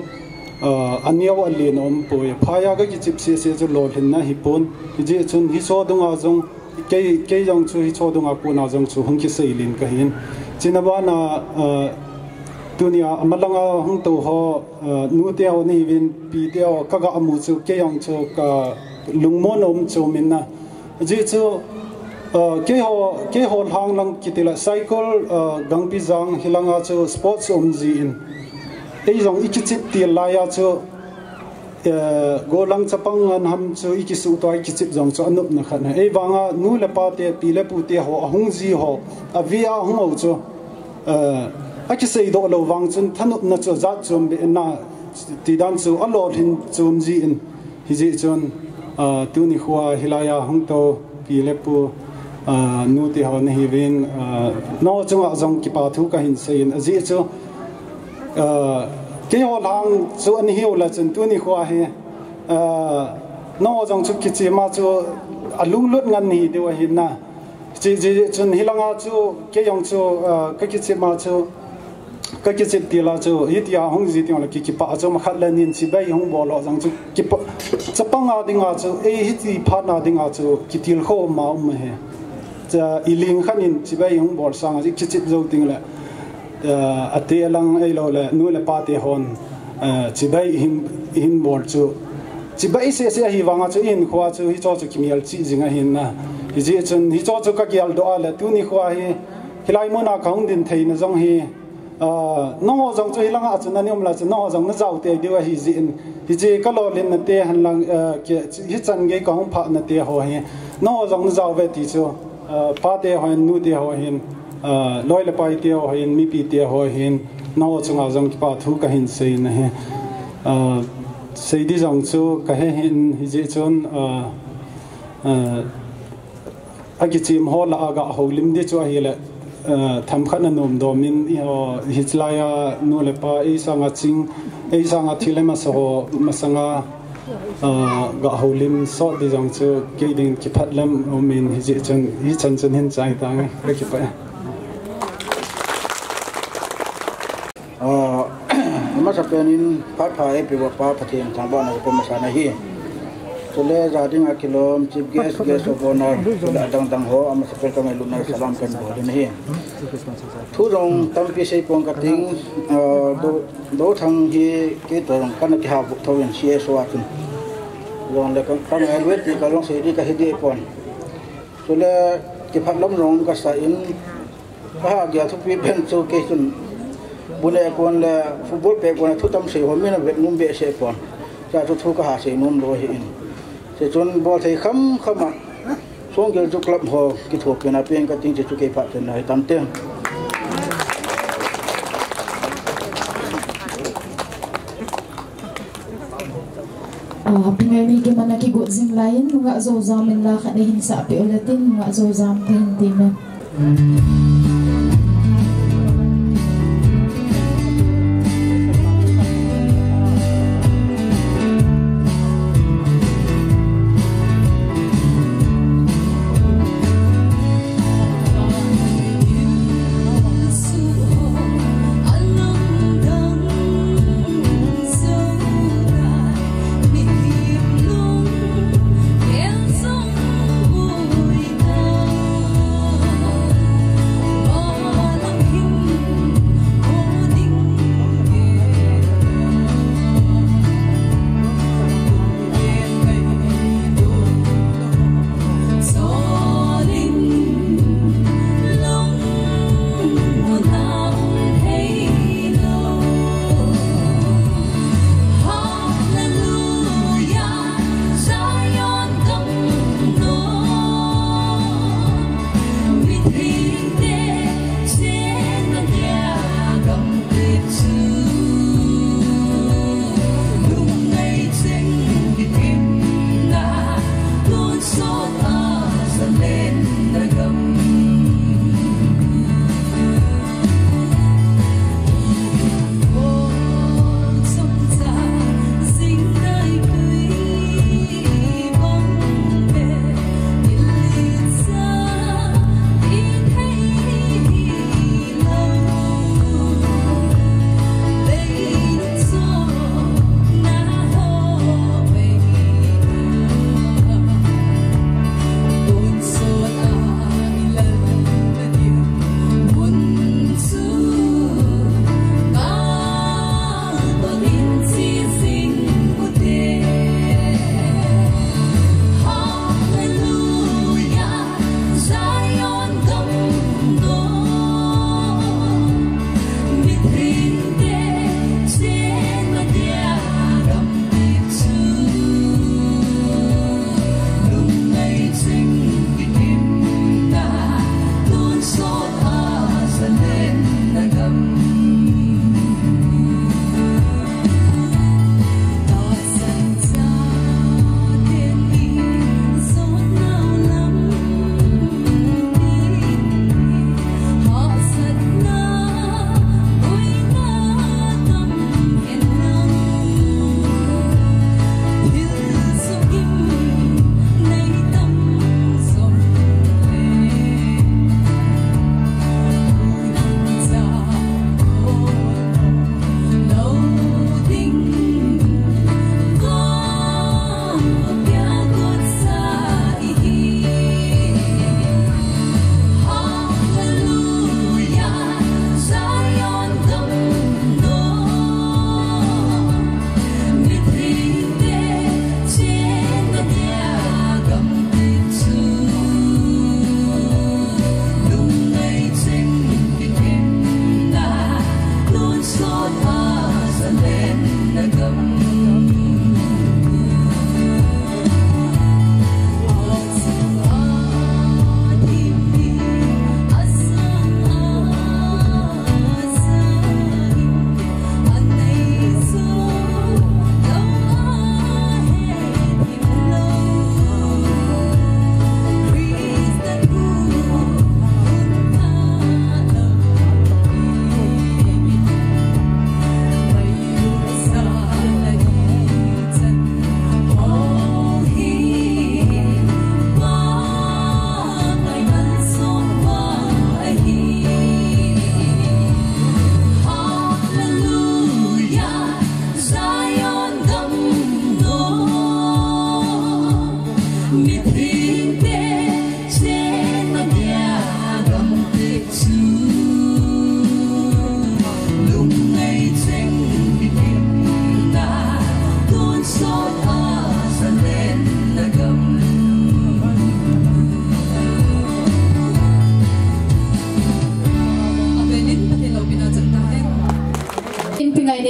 aniaw alin om poi phaya ga ki chip se se chu lol hin na hi pon hi je chun hi so dunga jong ke jong chu hi so dunga ko na jong chu hong ki sei lin ka hin chinaba na dunia amalanga hong to ho nu te o ni win pi te o ka ga amu chu ke yong chu ka lungmon om chu min na je chu ke ho hang lang kitila cycle gang pi jang hilanga chu sports ji in ei jong ikichip ti la ya chu go lang chapang an ham chu ikisu to ikichip jong chu anup na khan ei wanga nu le pa te pi le pu te ho hung ji ho avia hung o chu akisei do lo wang chun thanup na chu za chum be na ti dan chu alo hin chum ji in hi ji chun tu ni khwa hilaya hung to pi le pu nu ti ho ni win no chunga jong ki pa thu ka hin sein aji chu ke ho lang chu an hiu la chen tu ni khwa he no jong chu ki chi ma chu alung lut ngan ni de wa hin na ji chun hilanga chu ke yong chu ka ki chi ma chu ka ki chi ti la chu hitia hong ji ti la ki pa chu ma khat la nin chi bai hong bo lo jong chu ki pa chapanga dinga chu e hi ti pha na dinga chu ki til kho ma he iling khanin chibai hung bor sang ji chip zo ting la ate lang ei lo le nu le pa te hon chibai hin bor chu chibai se hi wanga chu in khwa chu hi cho chu kimial chi jinga hin na hi ji chun hi cho chu ka gial do ala tu ni khwa hi hilai mo na khang din thein zong hi nó dòng chơi lăng cho nên ông là nó dòng nó giàu tiền điều hi gì cái lò lên là tiền hành lang cái hít chân cái con phật là tiền hồi nó dòng nó giàu về thì cho phá tiền hồi nu tiền hồi lôi là bài tiền hồi mi pi tiền hồi nó trong dòng cái phật thu cái hình xây này xây đi dòng cho cái hình gì chôn cái chim hoa là aga hồ lim đi cho hi là tham khát nôm đom in hitlaya nu le pa ei sanga ching ei sanga thile ma so ma sanga ga holim so di jong chu ke ding ki phatlam omin hi je chen hi chan chen hin chai ta nge re ki pa ma sa penin phat phai pe wa pa pathian thang ba na pe ma sa na hi Sule zading akilom chief guest of honor sule dang ho am sa pel kamay lunar salam kan bo din hi thu rong tampi sei pong kating do thang hi ke to rong kan ki ha bu thawin cs wa tin rong le kan ai wet ki ka rong sei di ka hi di pon sule ki phat lam rong ka sa in ha gya thu pi ben chu ke chun bune kon le football pe kon thu tam sei ho mi na vet ngum be sei pon cha thu ka ha sei num lo hi in se chun bo thei kham khama M.Songgel chu club ho ki thok ke na pen ka ting chu ke pa chen nai tam te Pingali ke mana ki go zing lain nga zo zamin la kha hin sa pe ulatin nga zo zam tin tin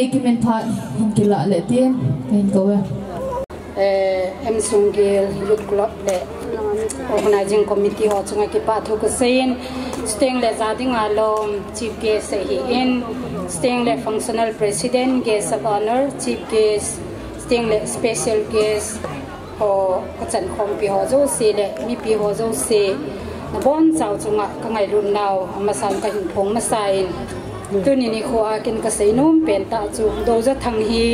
Kim Pat in Kila Letien in Goa. M.Songgel Youth Club le organizing committee ho chunga ki pa thu kasin steng le zading alom chief guest hi in steng le functional president guest of honor chief guest steng le special guest ho kachan khom pi ho zo se le mi pi ho zo se na bon chau chunga ka ngai lun naw amasan ka hin phong ma sain tuni ni kho a kin ka seinum pen ta chu Doujathang hi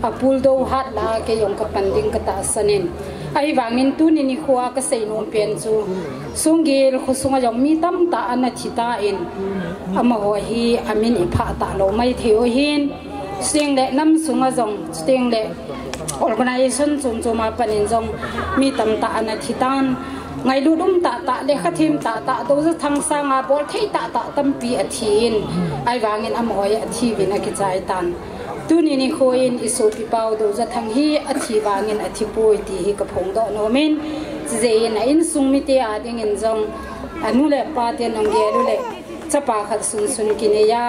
apul do hat la ke yong ka panding ka ta sanin ai wangin tu ni khuwa ka seinum pen chu Songgel khusunga yong mi tam ta ana thita in ama ho hi amin I pha ta lo mai theo hin sing le nam sunga jong sting le organization chum chuma panin jong mi tam ta ana thitan ngai lu dum ta ta le khathim ta ta Doujathang sanga bol thei ta ta tampi athin ai wangin am hoi athi wina ki chai tan tuni ni khoin isu pi pau Doujathang hi athi wangin athi poi ti hi ka phong do no men je na in sung mi te ading in jong anu le pa te nong ge lu le chapa khat sun sun ki ne ya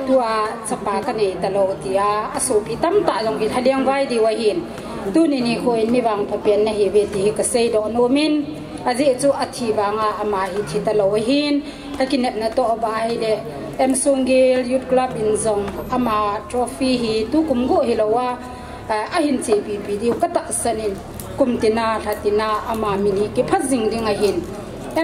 tua chapa ka nei ta lo ti a asu pi tam ta jong ki thaliang vai di wa hin tuni ni khoin mi wang pha pen na hi ve ti ka sei do no men aje chu athi wanga ama hi thi ta lo hin takinep na to ba hi le M.Songgel Youth Club in Zong ama trophy hi tu kumgo hilawa ahin che pi di kata sanin kumtina thatina ama mini ki phajing ringa hin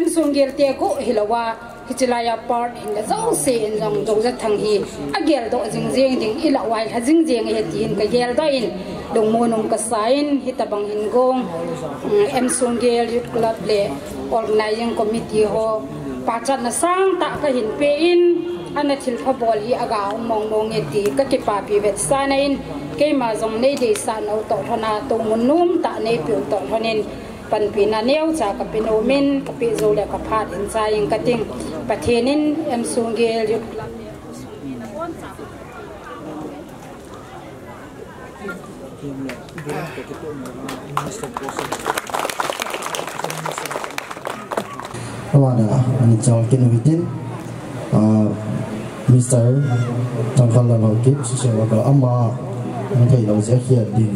M.Songgel te go hilawa hichilaya part in the zong se in Zong Doujathang hi agel do jing ding ila wai hajing jeng he tin ka gel do in dong monong ka sain hitabang hin gong M.Songgel Youth Club le organizing committee ho pachat na sang ta ka hin pe in ana thil pha bol hi aga mong mong eti ka ki pa pi vet sana in ke ma jong nei de sa no to thona to munum ta nei pi to thonin pan pi na neu cha ka pi no min ka pi zo le ka phat in cha ing ka ting pathenin M.Songgel Youth Club Awada ani chawal kin witin Mr. Tangkal Lhungdim sewa ka ama ang thei lo je khia di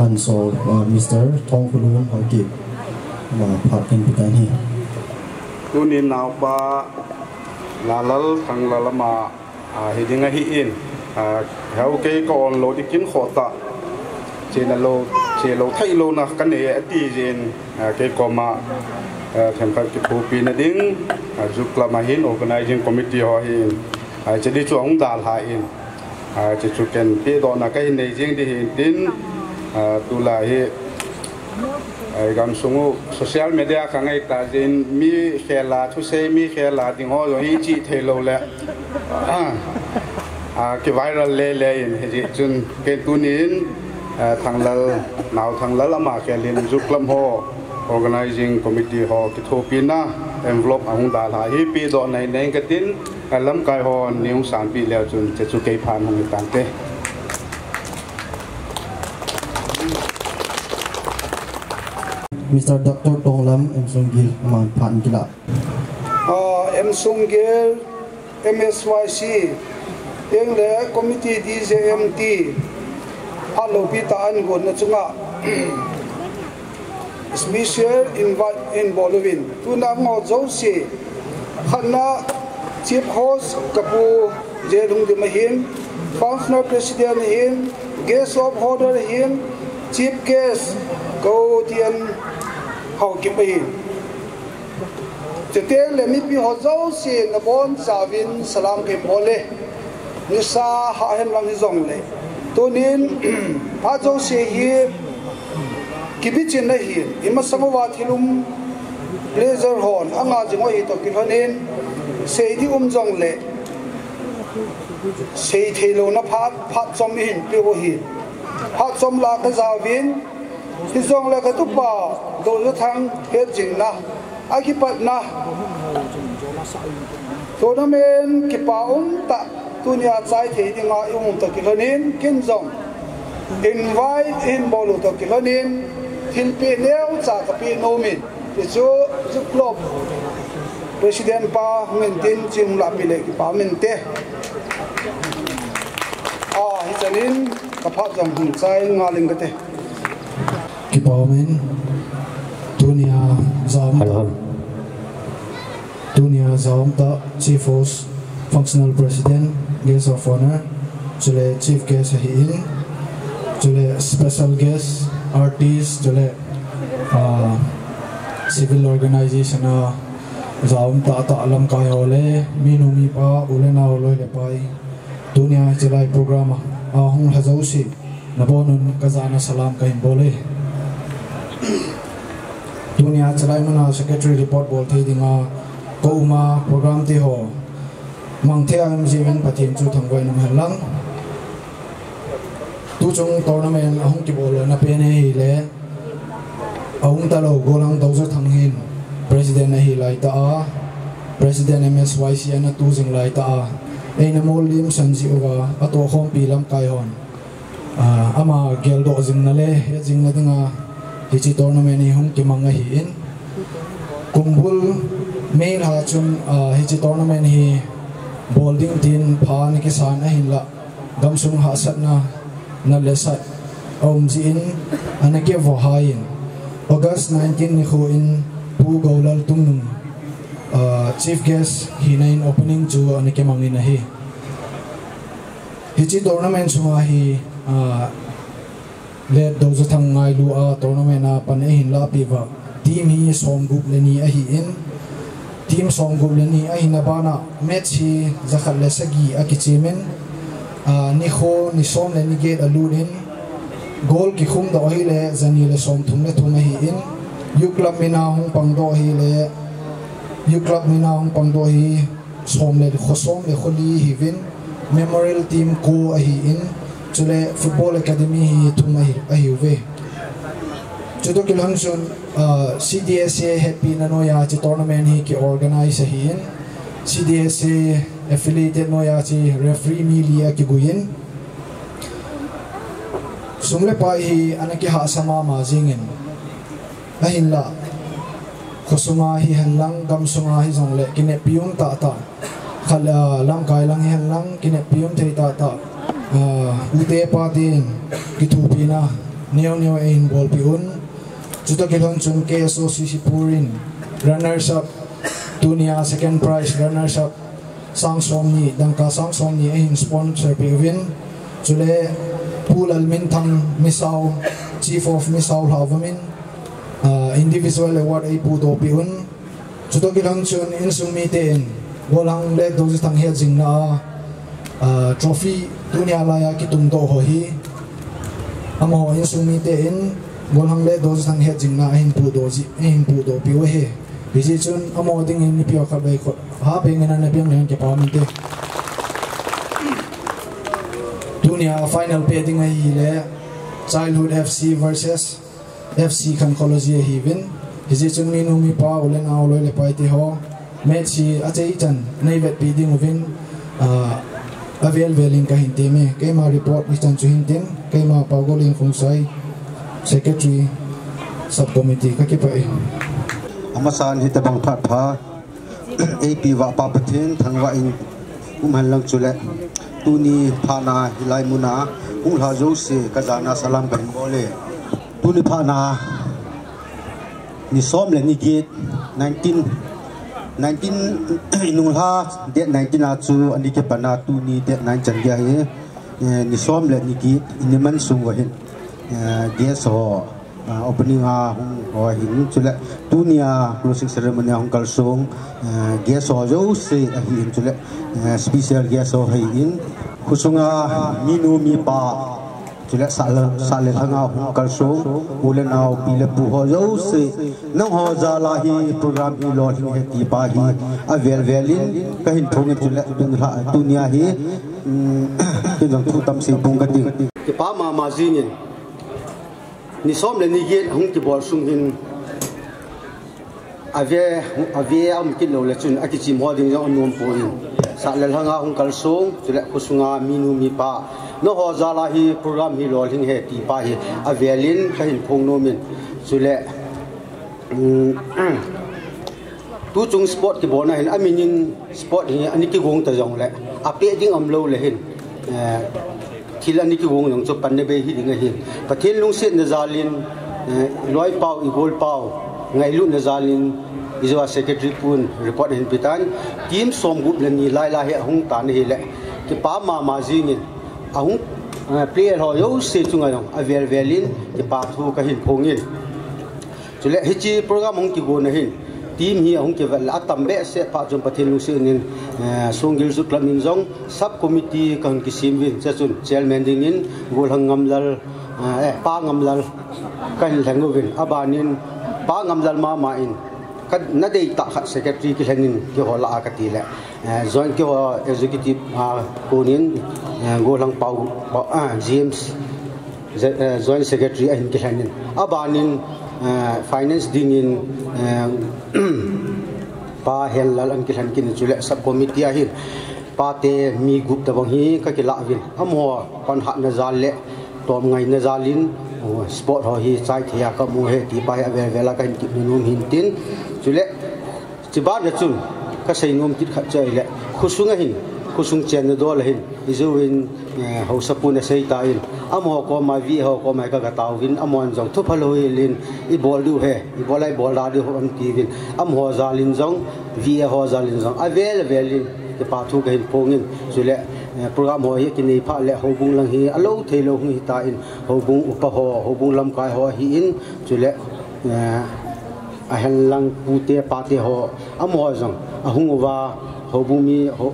an so Mr. Tongkulun Lhungdim ma phatin bitan hi tunin naw ba lalal thang lalama hidinga hi in hau ke ko on lo dikin khota chena lo che lo thai lo na kan ne ati jin ke koma thêm các cái phụ pin đinh giúp làm hin organizing committee họ hin chỉ đi chuộng đàn hạ hin chỉ chụp cái phía đó là cái này riêng đi hin tin tu là hi gam sungu social media khang ai ta jin mi khela thu se mi khela ding ho rồi hi chi thei lo le cái viral le hin hi chun cái tu nín thằng lal nào thằng lal mà cái liên giúp làm ho organizing committee ho ki thopina envelope ahung dal ha hi pi do nai nei ka tin lam kai ho niung san pi leo chun che chu ke phan hung tan te Mr. Dr. Tonglam M.Songgel man phan kila M.Songgel MSYC eng le committee DJMT alo pi ta an gon na chunga special invite in Bolivin tuna ngo josi khana chief host kapu je Lhungdim him functional president him guest of honor him chief guest go tian hau kim him te le mi pi ho josi na bon savin salam ke bole nisa ha hem lang zong le tunin ha josi hi kibichin na hi ima samawa thilum blazer hon anga jingo hi to kilhanin seidi jong le sei thelo na phat chom hin pe ho hi phat chom la ka zawin hi jong la ka tu pa Doujathang he jing na aki pat na tournament ki pa ta tunia chai thei dinga yum to kilhanin kin jong invite in bolu to kilhanin thil pe neu cha ka pi no min chu club president pa ngin tin chim la pi le ki pa min te chanin kaphat jong hum chai ngaling gate Kipamen dunia zam ta chief host functional president guest of honor chule chief guest hin chule special guest artist chule civil organization zam ta alam kai hole minu mi pa ulena holoi le pai dunia chilai program hong hazausi nabonun kazana salam kai bole dunia chalai mana secretary report bol thei dinga ko uma program ti ho mangthe am jiven pathin chu thangwai nam halang tu chung tournament ahung ki bol na pe ne le ahung ta lo golang Doujathang hin president hi lai ta a president MSYC ana tu jing lai ta a eina Lhungdim sanji oga ato khom pi lam kai hon ama gel do jing na le jing na dinga hichi tournament hi hung ki manga hi in kumbul main ha chun hichi tournament hi bowling tin phan ki san a hin la gamsung ha sat na lesat om ji in anake vo hain August 19 ni khu in pu golal tungnung chief guest hi nain opening chu anake mangin a hi hichi tournament chunga hi le Doujathang ngai lu a tournament a pan e hin la piwa team hi Songgel le ni a hi in team Songgel le ni a hin na bana match hi zakhal le sagi a kichimen ni kho ni som le ni gate alunin goal ki khum do hi le zani le som thum le thum hi in yu club mina hong pang do hi le yu club mina hong pang do hi som le khosom le kholi hi vin memorial team ko a hi in chule football academy hi thum a hi ve chudo kilhang sun CDSA happy na no ya chi tournament hi ki organize hi in CDSA affiliated no ya chi referee mi lia ki guin sumle pa hi anaki ha sama ma jingin ahin la khosunga hi hanlang gamsunga hi jongle kine pium ta khala lam kai lang hi hanlang kine pium thei ta ute pa din kitupina neo ein bol piun chuta kelon chun ke association purin runners up dunia second prize runners up Sang-som-ni dangka Sang-som-ni ein sponsor piwin chule pool almin thang misau chief of misau havamin individual award ai pu do piun chuto kilang chun in sumi ten golang le Doujathang he jingna trophy dunia laya ki tum do ho hi amo in sumi ten golang le Doujathang he jingna hin pu do piu he bisi chun amo ding ni pio kha bai kho ha bengena na beng len ke paminte dunia final petting hi le childhood FC versus FC Kankology hi win hiji chun minu mi pa ulen aw loi le pai ti ho match hi achei chan nei vet pi ding win avel veling ka hin te me ke ma report ni chan chu hin tem ke ma pa goling khung sai secretary subcommittee ka ke pai amasan hi tabang phat pha AP wa pa pathin thangwa in umhan lang chule tuni phana hilai muna ungha jo se kazana salam kan bole tuni phana ni som le ni git 19 inungha det 19 a chu ani ke pana tuni det 9 chan ya he ni som le ni git iniman sung wa hin ge so opening a ho hin chule tunia closing ceremony hong kal song ge so jo se a hin chule special ge so hi in khusunga minu mi pa chule sale thanga hong kal song ulen aw pile pu ho jo se nong ho za la hi program hi lo hi he ti pa hi a vel velin ka hin thong chule tunia hi ke jong thu tam se pung ka ti ke pa ma jingin ni som le ni gel hung ki bol sung hin ave am kin lo le chun akichi moding jong nom po hin sa le hanga hung kal sung chule khusunga minu mi pa no ho za la hi program hi lo hing he ti pa hi avelin ka hin phong no min chule tu chung sport ki bona hin aminin sport hi ani ki gong ta jong le ape ding am lo le hin thil ani ki wong yong chu pan ne be hi ding hi pathin lung sit na zalin loi pau igol pau ngai lu na zalin izwa secretary pun report hin pitan team som group le ni lai la he hung ta ni le ki pa ma jingin ahung player ho yo se chunga yong avel velin ki pa thu ka hin phongin chule hi chi program hung ki go na hin team hi hung ki vel atam be se pa jom pathin lu se nin Songgel su club min zong sub committee kan ki sim win cha chun chairman ding in gol hang ngam lal pa ngam lal kan langovin abanin pa ngam lal ma in kad na dei ta khat secretary ki hanin ki hola akati le joint ki executive konin golang pau James joint secretary ahin ki hanin abanin finance dingin pa helal an ki han kin chule sub committee ahin pa te mi group da bang hi ka ki la win amho pan hat na zal le tom ngai na zalin sport ho hi chai thia ka mu he ti pa ya vela kan ki num hin tin chule chiba da chun ka sei num kit khat chai le khusunga hin khusung chen do la hin izuin ho sapuna sei ta in amo ko ma vi ho ko ma ka taw win amon jong thu phaloi lin I bol du he I bolai bol da du on ti win am ho zalin jong vi ho zalin jong avel velin te pa thu ka hin pongin chule program ho hi ki nei pha le ho bung lang hi alo thelo hi ta in ho bung upa ho bung lam kai ho hi in chule a hen lang pu te pa te ho amo jong ahung wa ho bung mi ho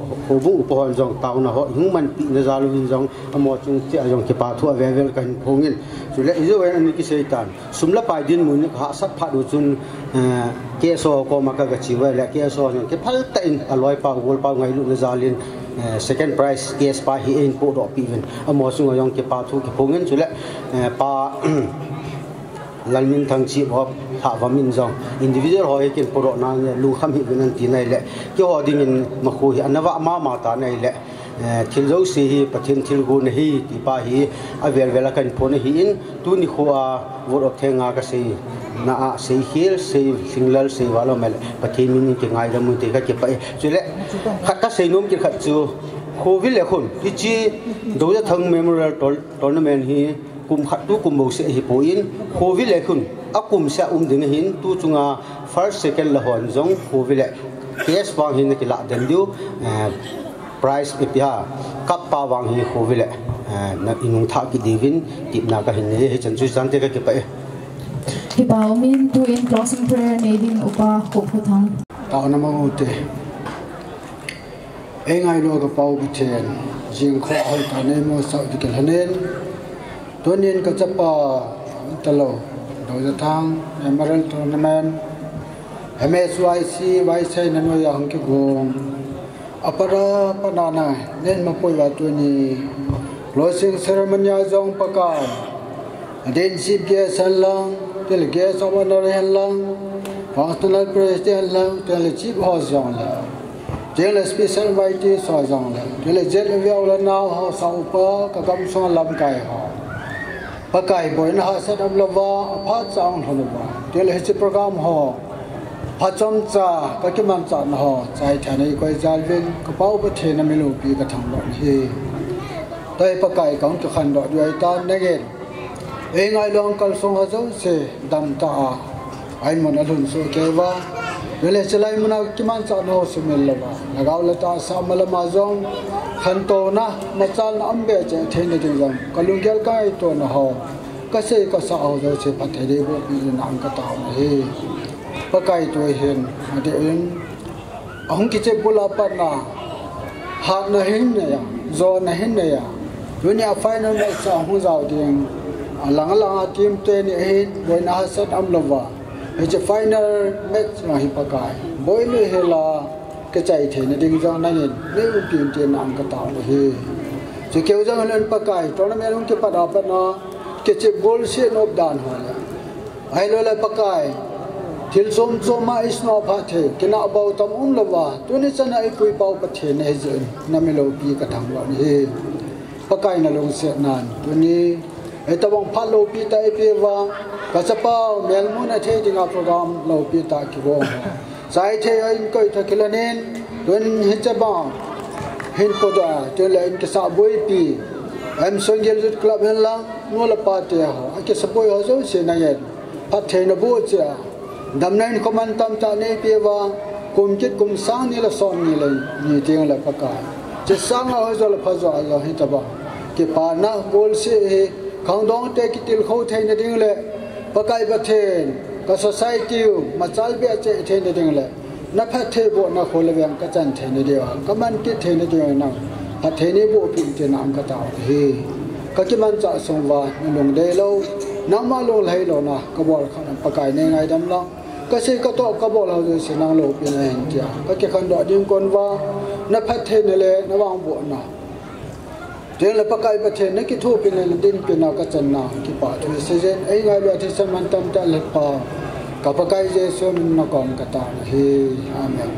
bung upa ho jong taw na ho hung man pi na zalu hin jong amo chung che jong ki pa thu ave vel kan phongin chule izo wen ani ki seitan sumla pai din mun ha sat pha du chun ke so ko ma ka chi wa le ke so jong ke phal ta in aloi pa gol pa ngai lu na zalin second prize case pa hi in po do piven amo sunga yong ke pa thu ki phongin chule pa lalmin thang chi ho tha wamin jong individual ho ke po na lu kham hi binan ti nai le ke ho ding in ma khu hi anawa ma ta nai le thil zo si hi pathin thil gu na hi ti pa hi avel vela kan phone hi in tu ni khuwa word of thenga ka sei na a sei hil sei singlal sei walo mel pathin min ki ngai da mu te ka ke pa chule khat ka sei nom ki khat chu covid le khun ti chi Doujathang memorial tournament hi kum khat tu kum bo se hi po in covid le khun akum sa ding hin tu chunga first second la hon jong covid le case wang hin ki la den du price ipia kap pa wang hi covid le na inung tha ki divin tip na ka hin he chan chu san te ka ke pa Hi pao min tu in closing prayer neding upa Doujathang ta na mo te engai lo ka pau bi chen jing kho hoi ta ne mo sa di ke hanen tonin ka chapa talo Doujathang memorial tournament MSYC YC na no yang ki gong apara panana nen ma poi wa tu ni closing ceremony jong pakal den sip ge salang delegate of honor halang personal president lang tele chief ho jong la tele special invitee so jong la tele jet aviao la na ho sa upa ka kam so lam kai ho pakai boy na ha set up lova apha chang holova tele hi program ho phachom cha ka ki mam cha na ho chai thane koi jalvin ka pau ba the na melu pi ka thang lo hi tai pakai kaung ka khan do dui ta negen engai long kal song ha zo se dam ta ai mon alun so ke wa vele chalai muna ki man cha no se mel lova lagaw la ta sa mala ma zong khan to na ma chal na ambe che the ne ding jam kalung gel kai to na ho ka se ka sa ho zo se pa the de bo pi na ang ka ta he pakai tu hen ade en ahung ki che bula pa na ha na hin ne ya zo na hin ne ya dunia final match sa hu zau ding alang alang team te ni hin boy na sat am lova he che final match na hi pakai boy le hela ke chai the ne ding jang na ni ne u tin tin am ka ta he che keu jang len pakai tournament hung ke pa da pa na ke che bol se no dan ho la ai lo la pakai thil som ma isno pha the kina about tam lova tuni chana ai pui pau pa the ne zen na melo pi ka thang lo ni pakai na long se nan tuni ai tabong pha lo pi ta ai pe wa ka chapa mel mu na the dinga program lo pi ta ki go sai the ai koi tha kilanen tun hi chaba hin ko da tun la in ka sa boi pi M.Songgel zut club hen lang nola party ho ake sapoi ho zo se na yen phat the na bo cha dam nain koman tam ta ne pe wa kum kit kum sang ni la son ni le ni ting la paka che sang ho zo la pha zo Allah hi ta ba ke pa na bol se he khang dong te ki til kho the na ding le pakai ba the ka society ma chal be che the na ding le na phat the bo na kho le yang ka chan the na de wa kaman ki the na de na phat the ni bo pin te nam ka ta he ka ki man cha song wa long de lo nang ma lo lai lo na ka bol khan pakai ne ngai dam la ka se ka to ka bol ho se nang lo pin hen tia ka ki khan do dim kon wa na phat the ne le na wang bo na je la pakai ba the ne ki thu pin le din pin na ka chan na ki pa thu se jen ai ngai lo the san man tam ta le pa ka pakai je so min na kon ka ta he amen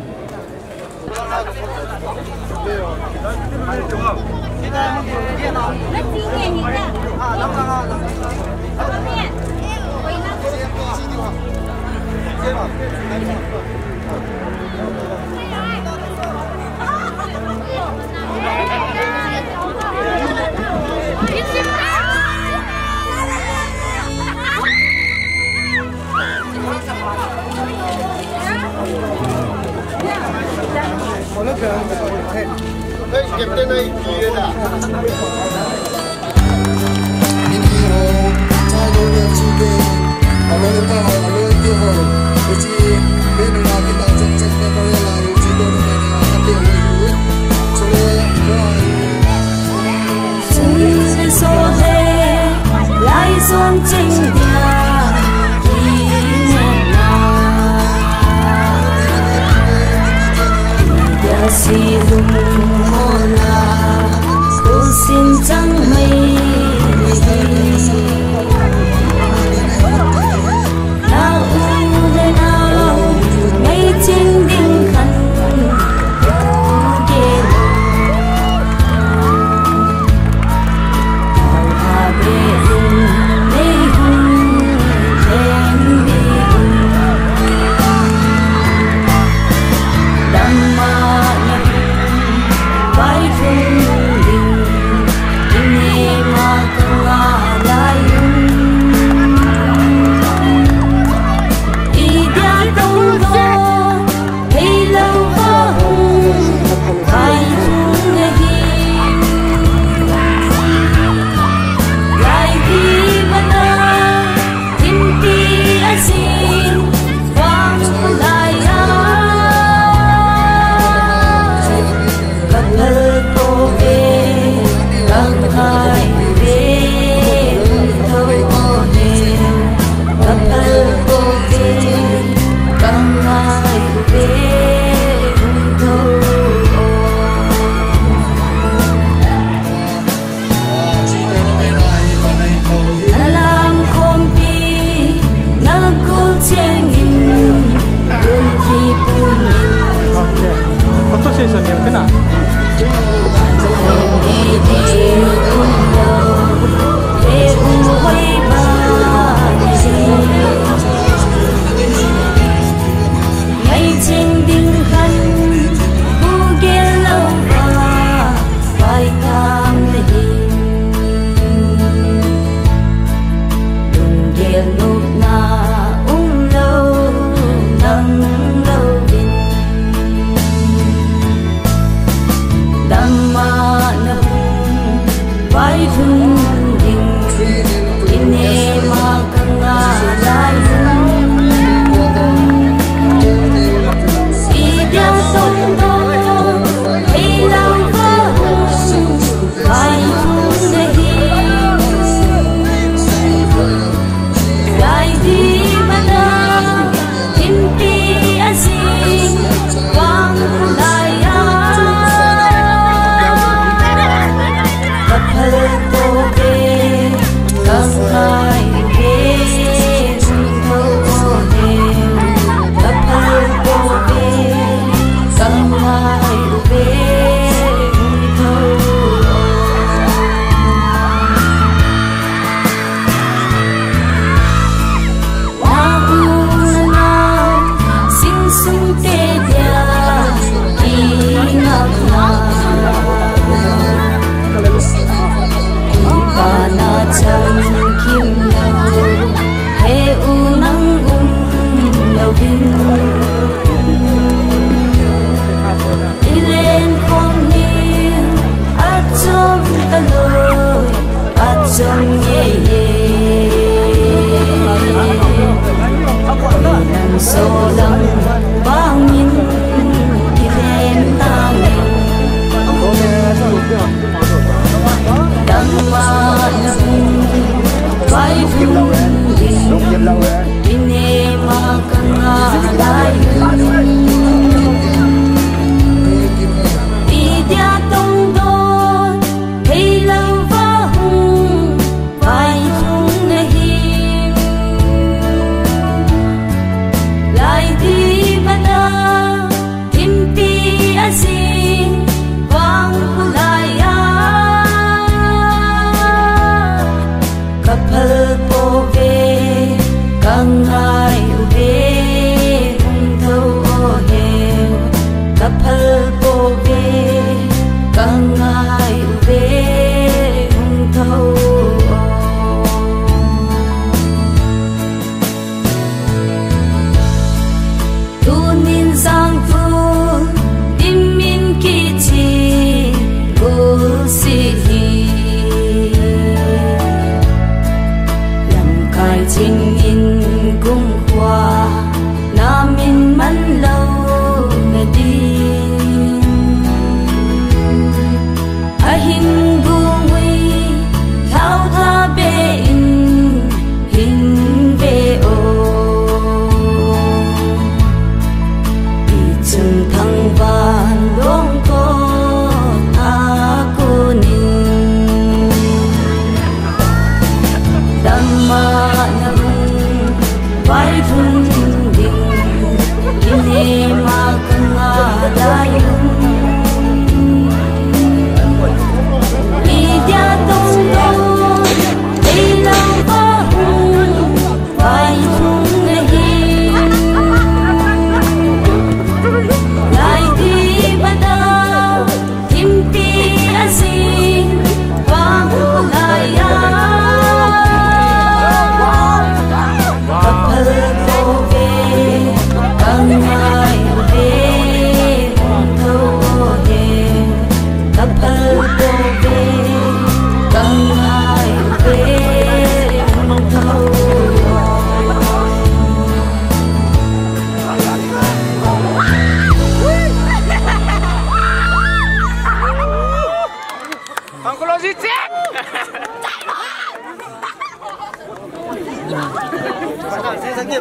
in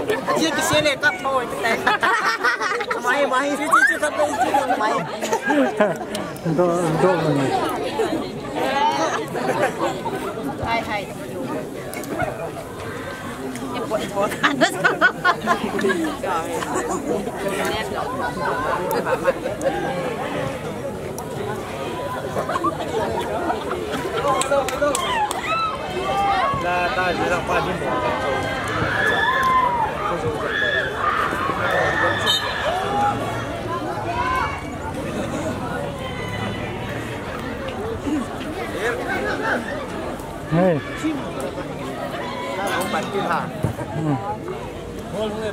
Dia ke sini tak tahu itu. Mai cici sampai cici mai. Do mana? Hai. Buat kan dah. Dah tak ada apa di bawah. Hey. Nak bantu ha. Boleh.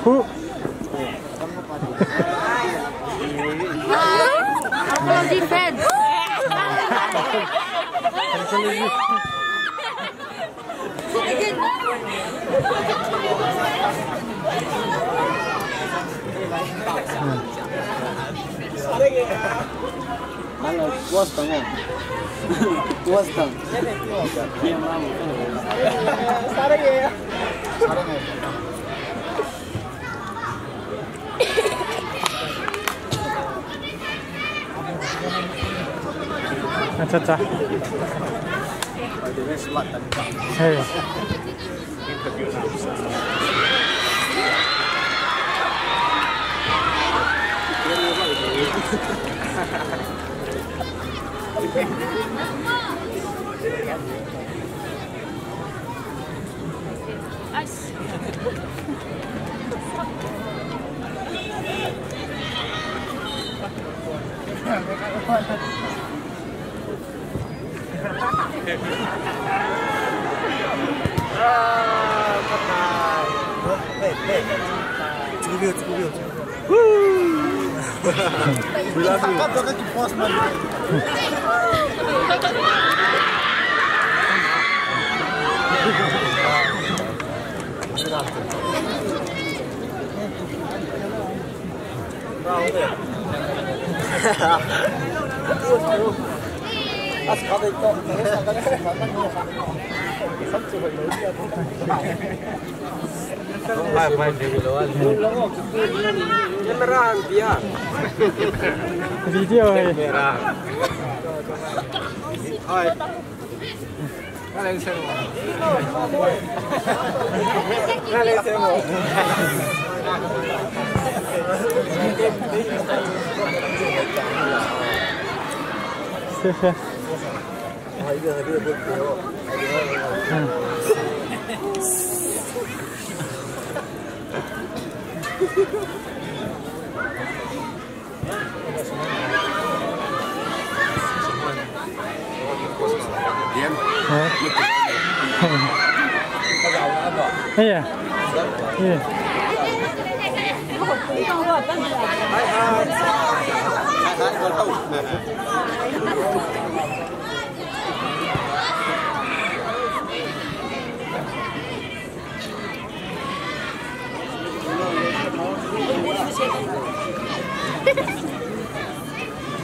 Who? Defense. Mana puas tangan. Puas tang. Dia mau. Sarang ya. अच्छा hey video है Iya. Iya.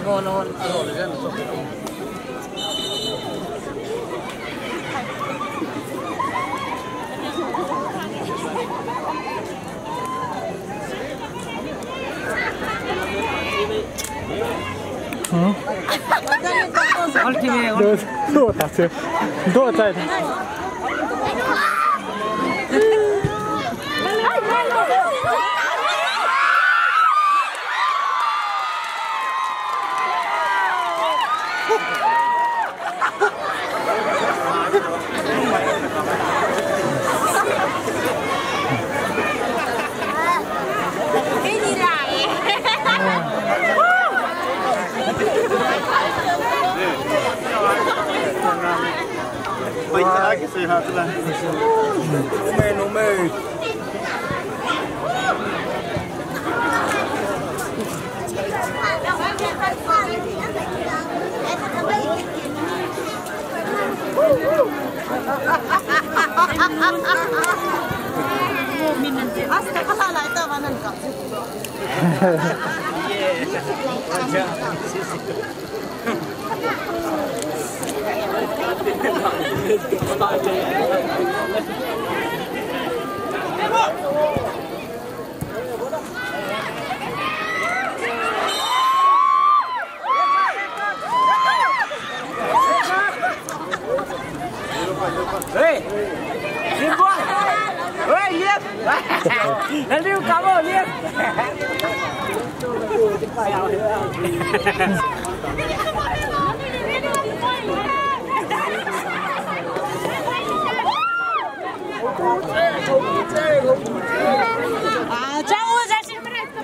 Ngon. Đua chạy sehat lah. Numai. Asta kalau lah itu mana kau? Hei, Limbuan, hei lihat, nanti kamu lihat. Jauh saya sih mereka.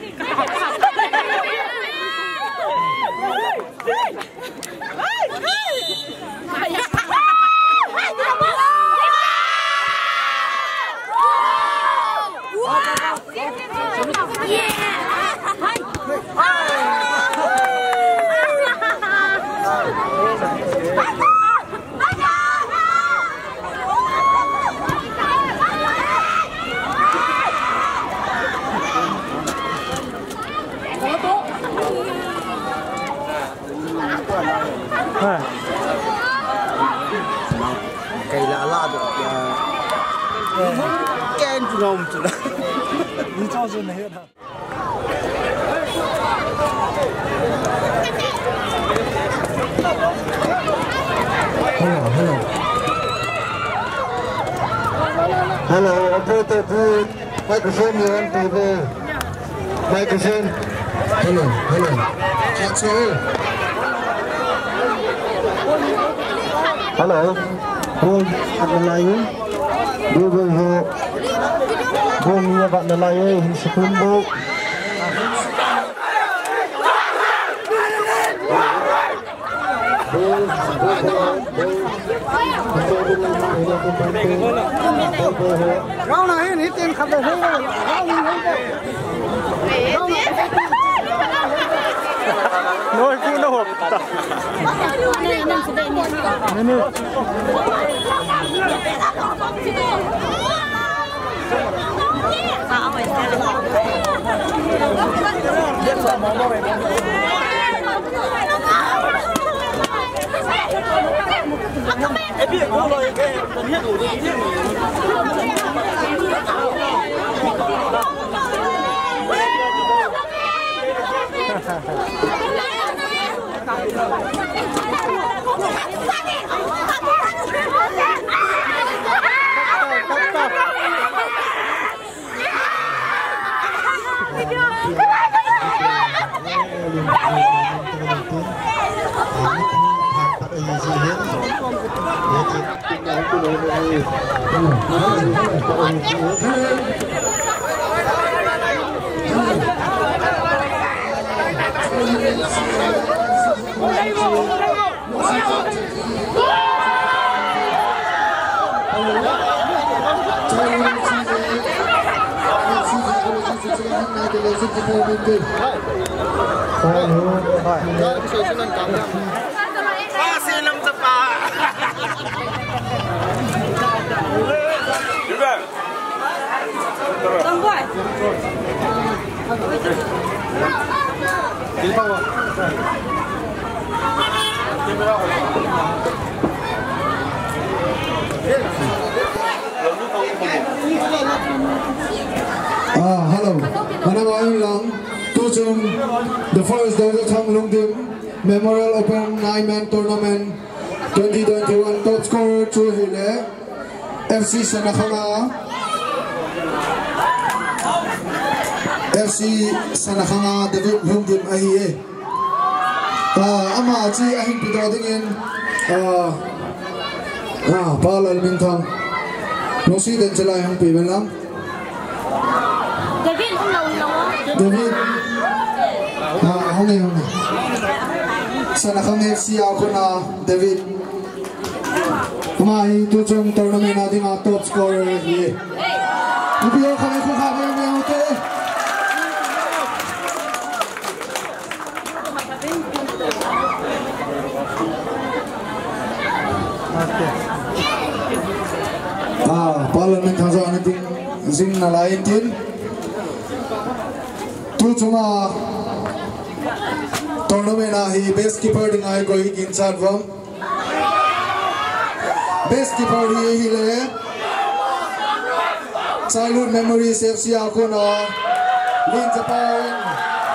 Cây lá lạ được ken chú ngông chú đó như cho dân này hết hả Hello, operator booth, microphone on TV, microphone. Hello. Hello, hold at the line. We will go near about the line in Churachanpur. Rau này hết tiền khắp đời hết rồi. Nói cũng nó hộp ta. Cái việc của tôi cái cần thiết đủ cái thiết Hello. The first Doujathang Lhungdim Memorial Open 9-man tournament 2021 top scorer Chu Hile FC Churachanpur David Lhungdim ahiye ama chi ahin pidadingin palal minthang nosi den chalai hang pimelam David honge Churachanpur FC ako na David Mai tu chung tournament na ding top scorer hi. Ubio khane khu kha me me hote. Parliament thang sa ding zing na lain tin. Tu chunga tournament na hi best keeper ding ai go hi in chat vom. Best keeper hi le childhood memories FC ako na Lin Japao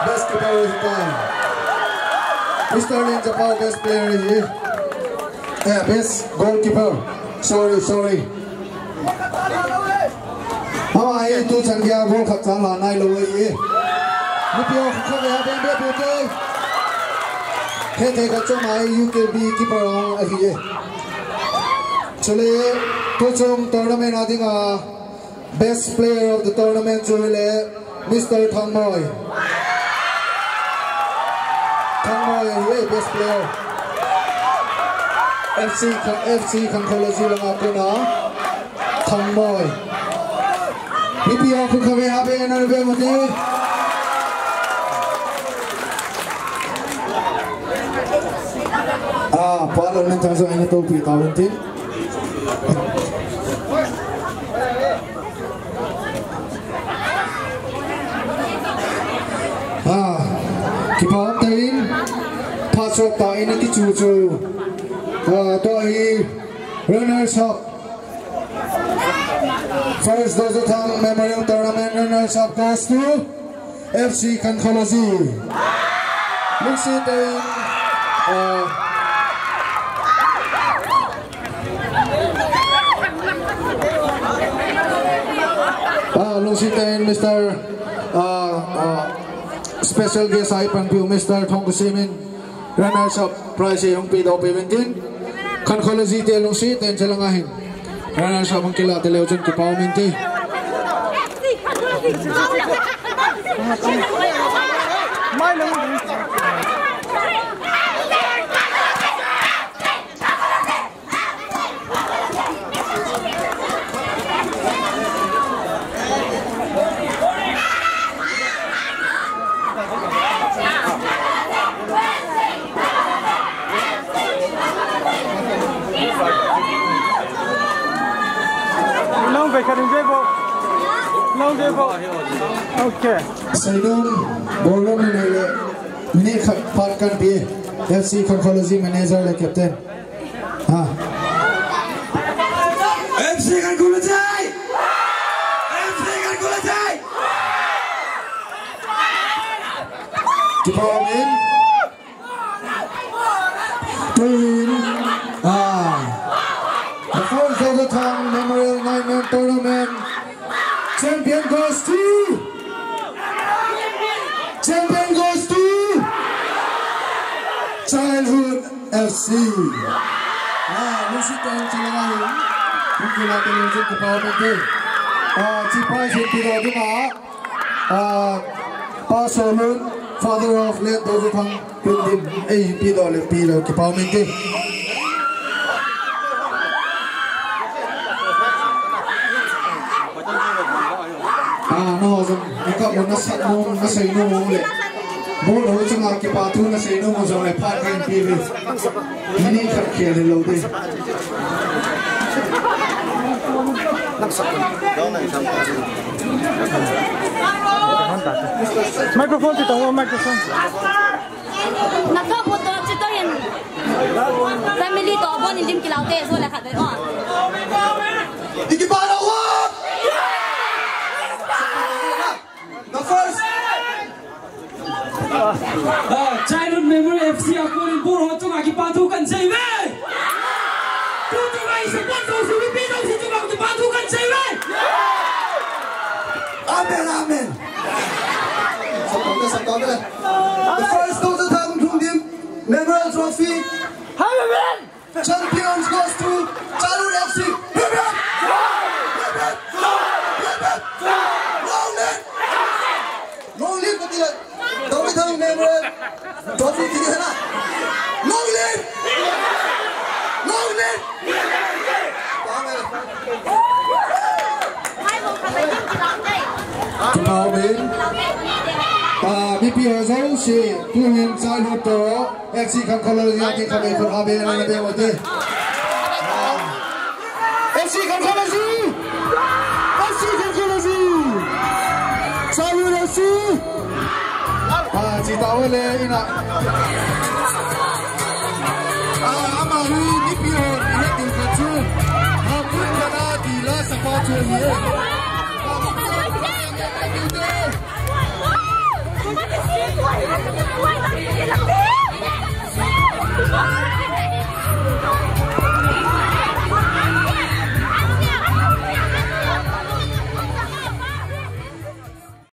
best keeper hi ka Mr. Lin Japao best player hi best goalkeeper sorry ai tu chang kia goal khat chang la nai lo hi ni pio kho ya ben be te he ka chong ai UKB keeper a hi Chile, Tuchung tournament adinga best player of the tournament Chile, Mr. Thangmoy. Thangmoy, best player. FC Kankology lang ako na Thangmoy. Ipi ako kami happy na nabe mo di. Parliament ang sa ina to pitawin din. Kipam tayin pasok ta ini ki chuchu to hi runners up first Doujathang Memorial Tournament runners up goes to FC Kankology. Lucy tayin Lungsiten Mr. Special guest ay pangpiu Mr. Thongku Simin runners up prize yung pidaw pimentin Kankology te Lungsiten salangahin runners up ang kila te Leojon Kipao minti Okay. Sainum bolon ni parkan pi FC Kankology manager le captain. FC Kankology. Kipamin. Twin. The first Doujathang Memorial 9-man tournament champion goes to Childhood FC. Lucy Tang Chilangahin. Mungkin natin yung sa kapawagin. Chipay Sintido din Pasolun, father of late Doujathang Lhungdim. Pido kapawagin. Nasa ino mo ulit. Bolo ho chung aki patu nasa ino mo zone pat game PV. Hindi ka kaya nilaw din. Microphone dito, microphone. Nakabuto dito yan. Family to abon hindi kilaute so la khat on. Ikibara wa. The first childhood memory FC ako rin puro chung aki patu kan save. Tu mai support to su pi to si chung aki patu kan save. Amen. The first Doujathang Lhungdim Memorial Trophy. Champions goes to Childhood FC. Long live the Doujathang Memorial Trophy. Long live! ni pi ho zo si tu hin sai lo to Ahsi kan kalau dia ke kami pun habe na be wote Ahsi kan kalau si Ahsi kan kalau si sai lo si cita ole ina amari ni pi ho ni tin ka chu ha pun kana di la sa pa chu ni What?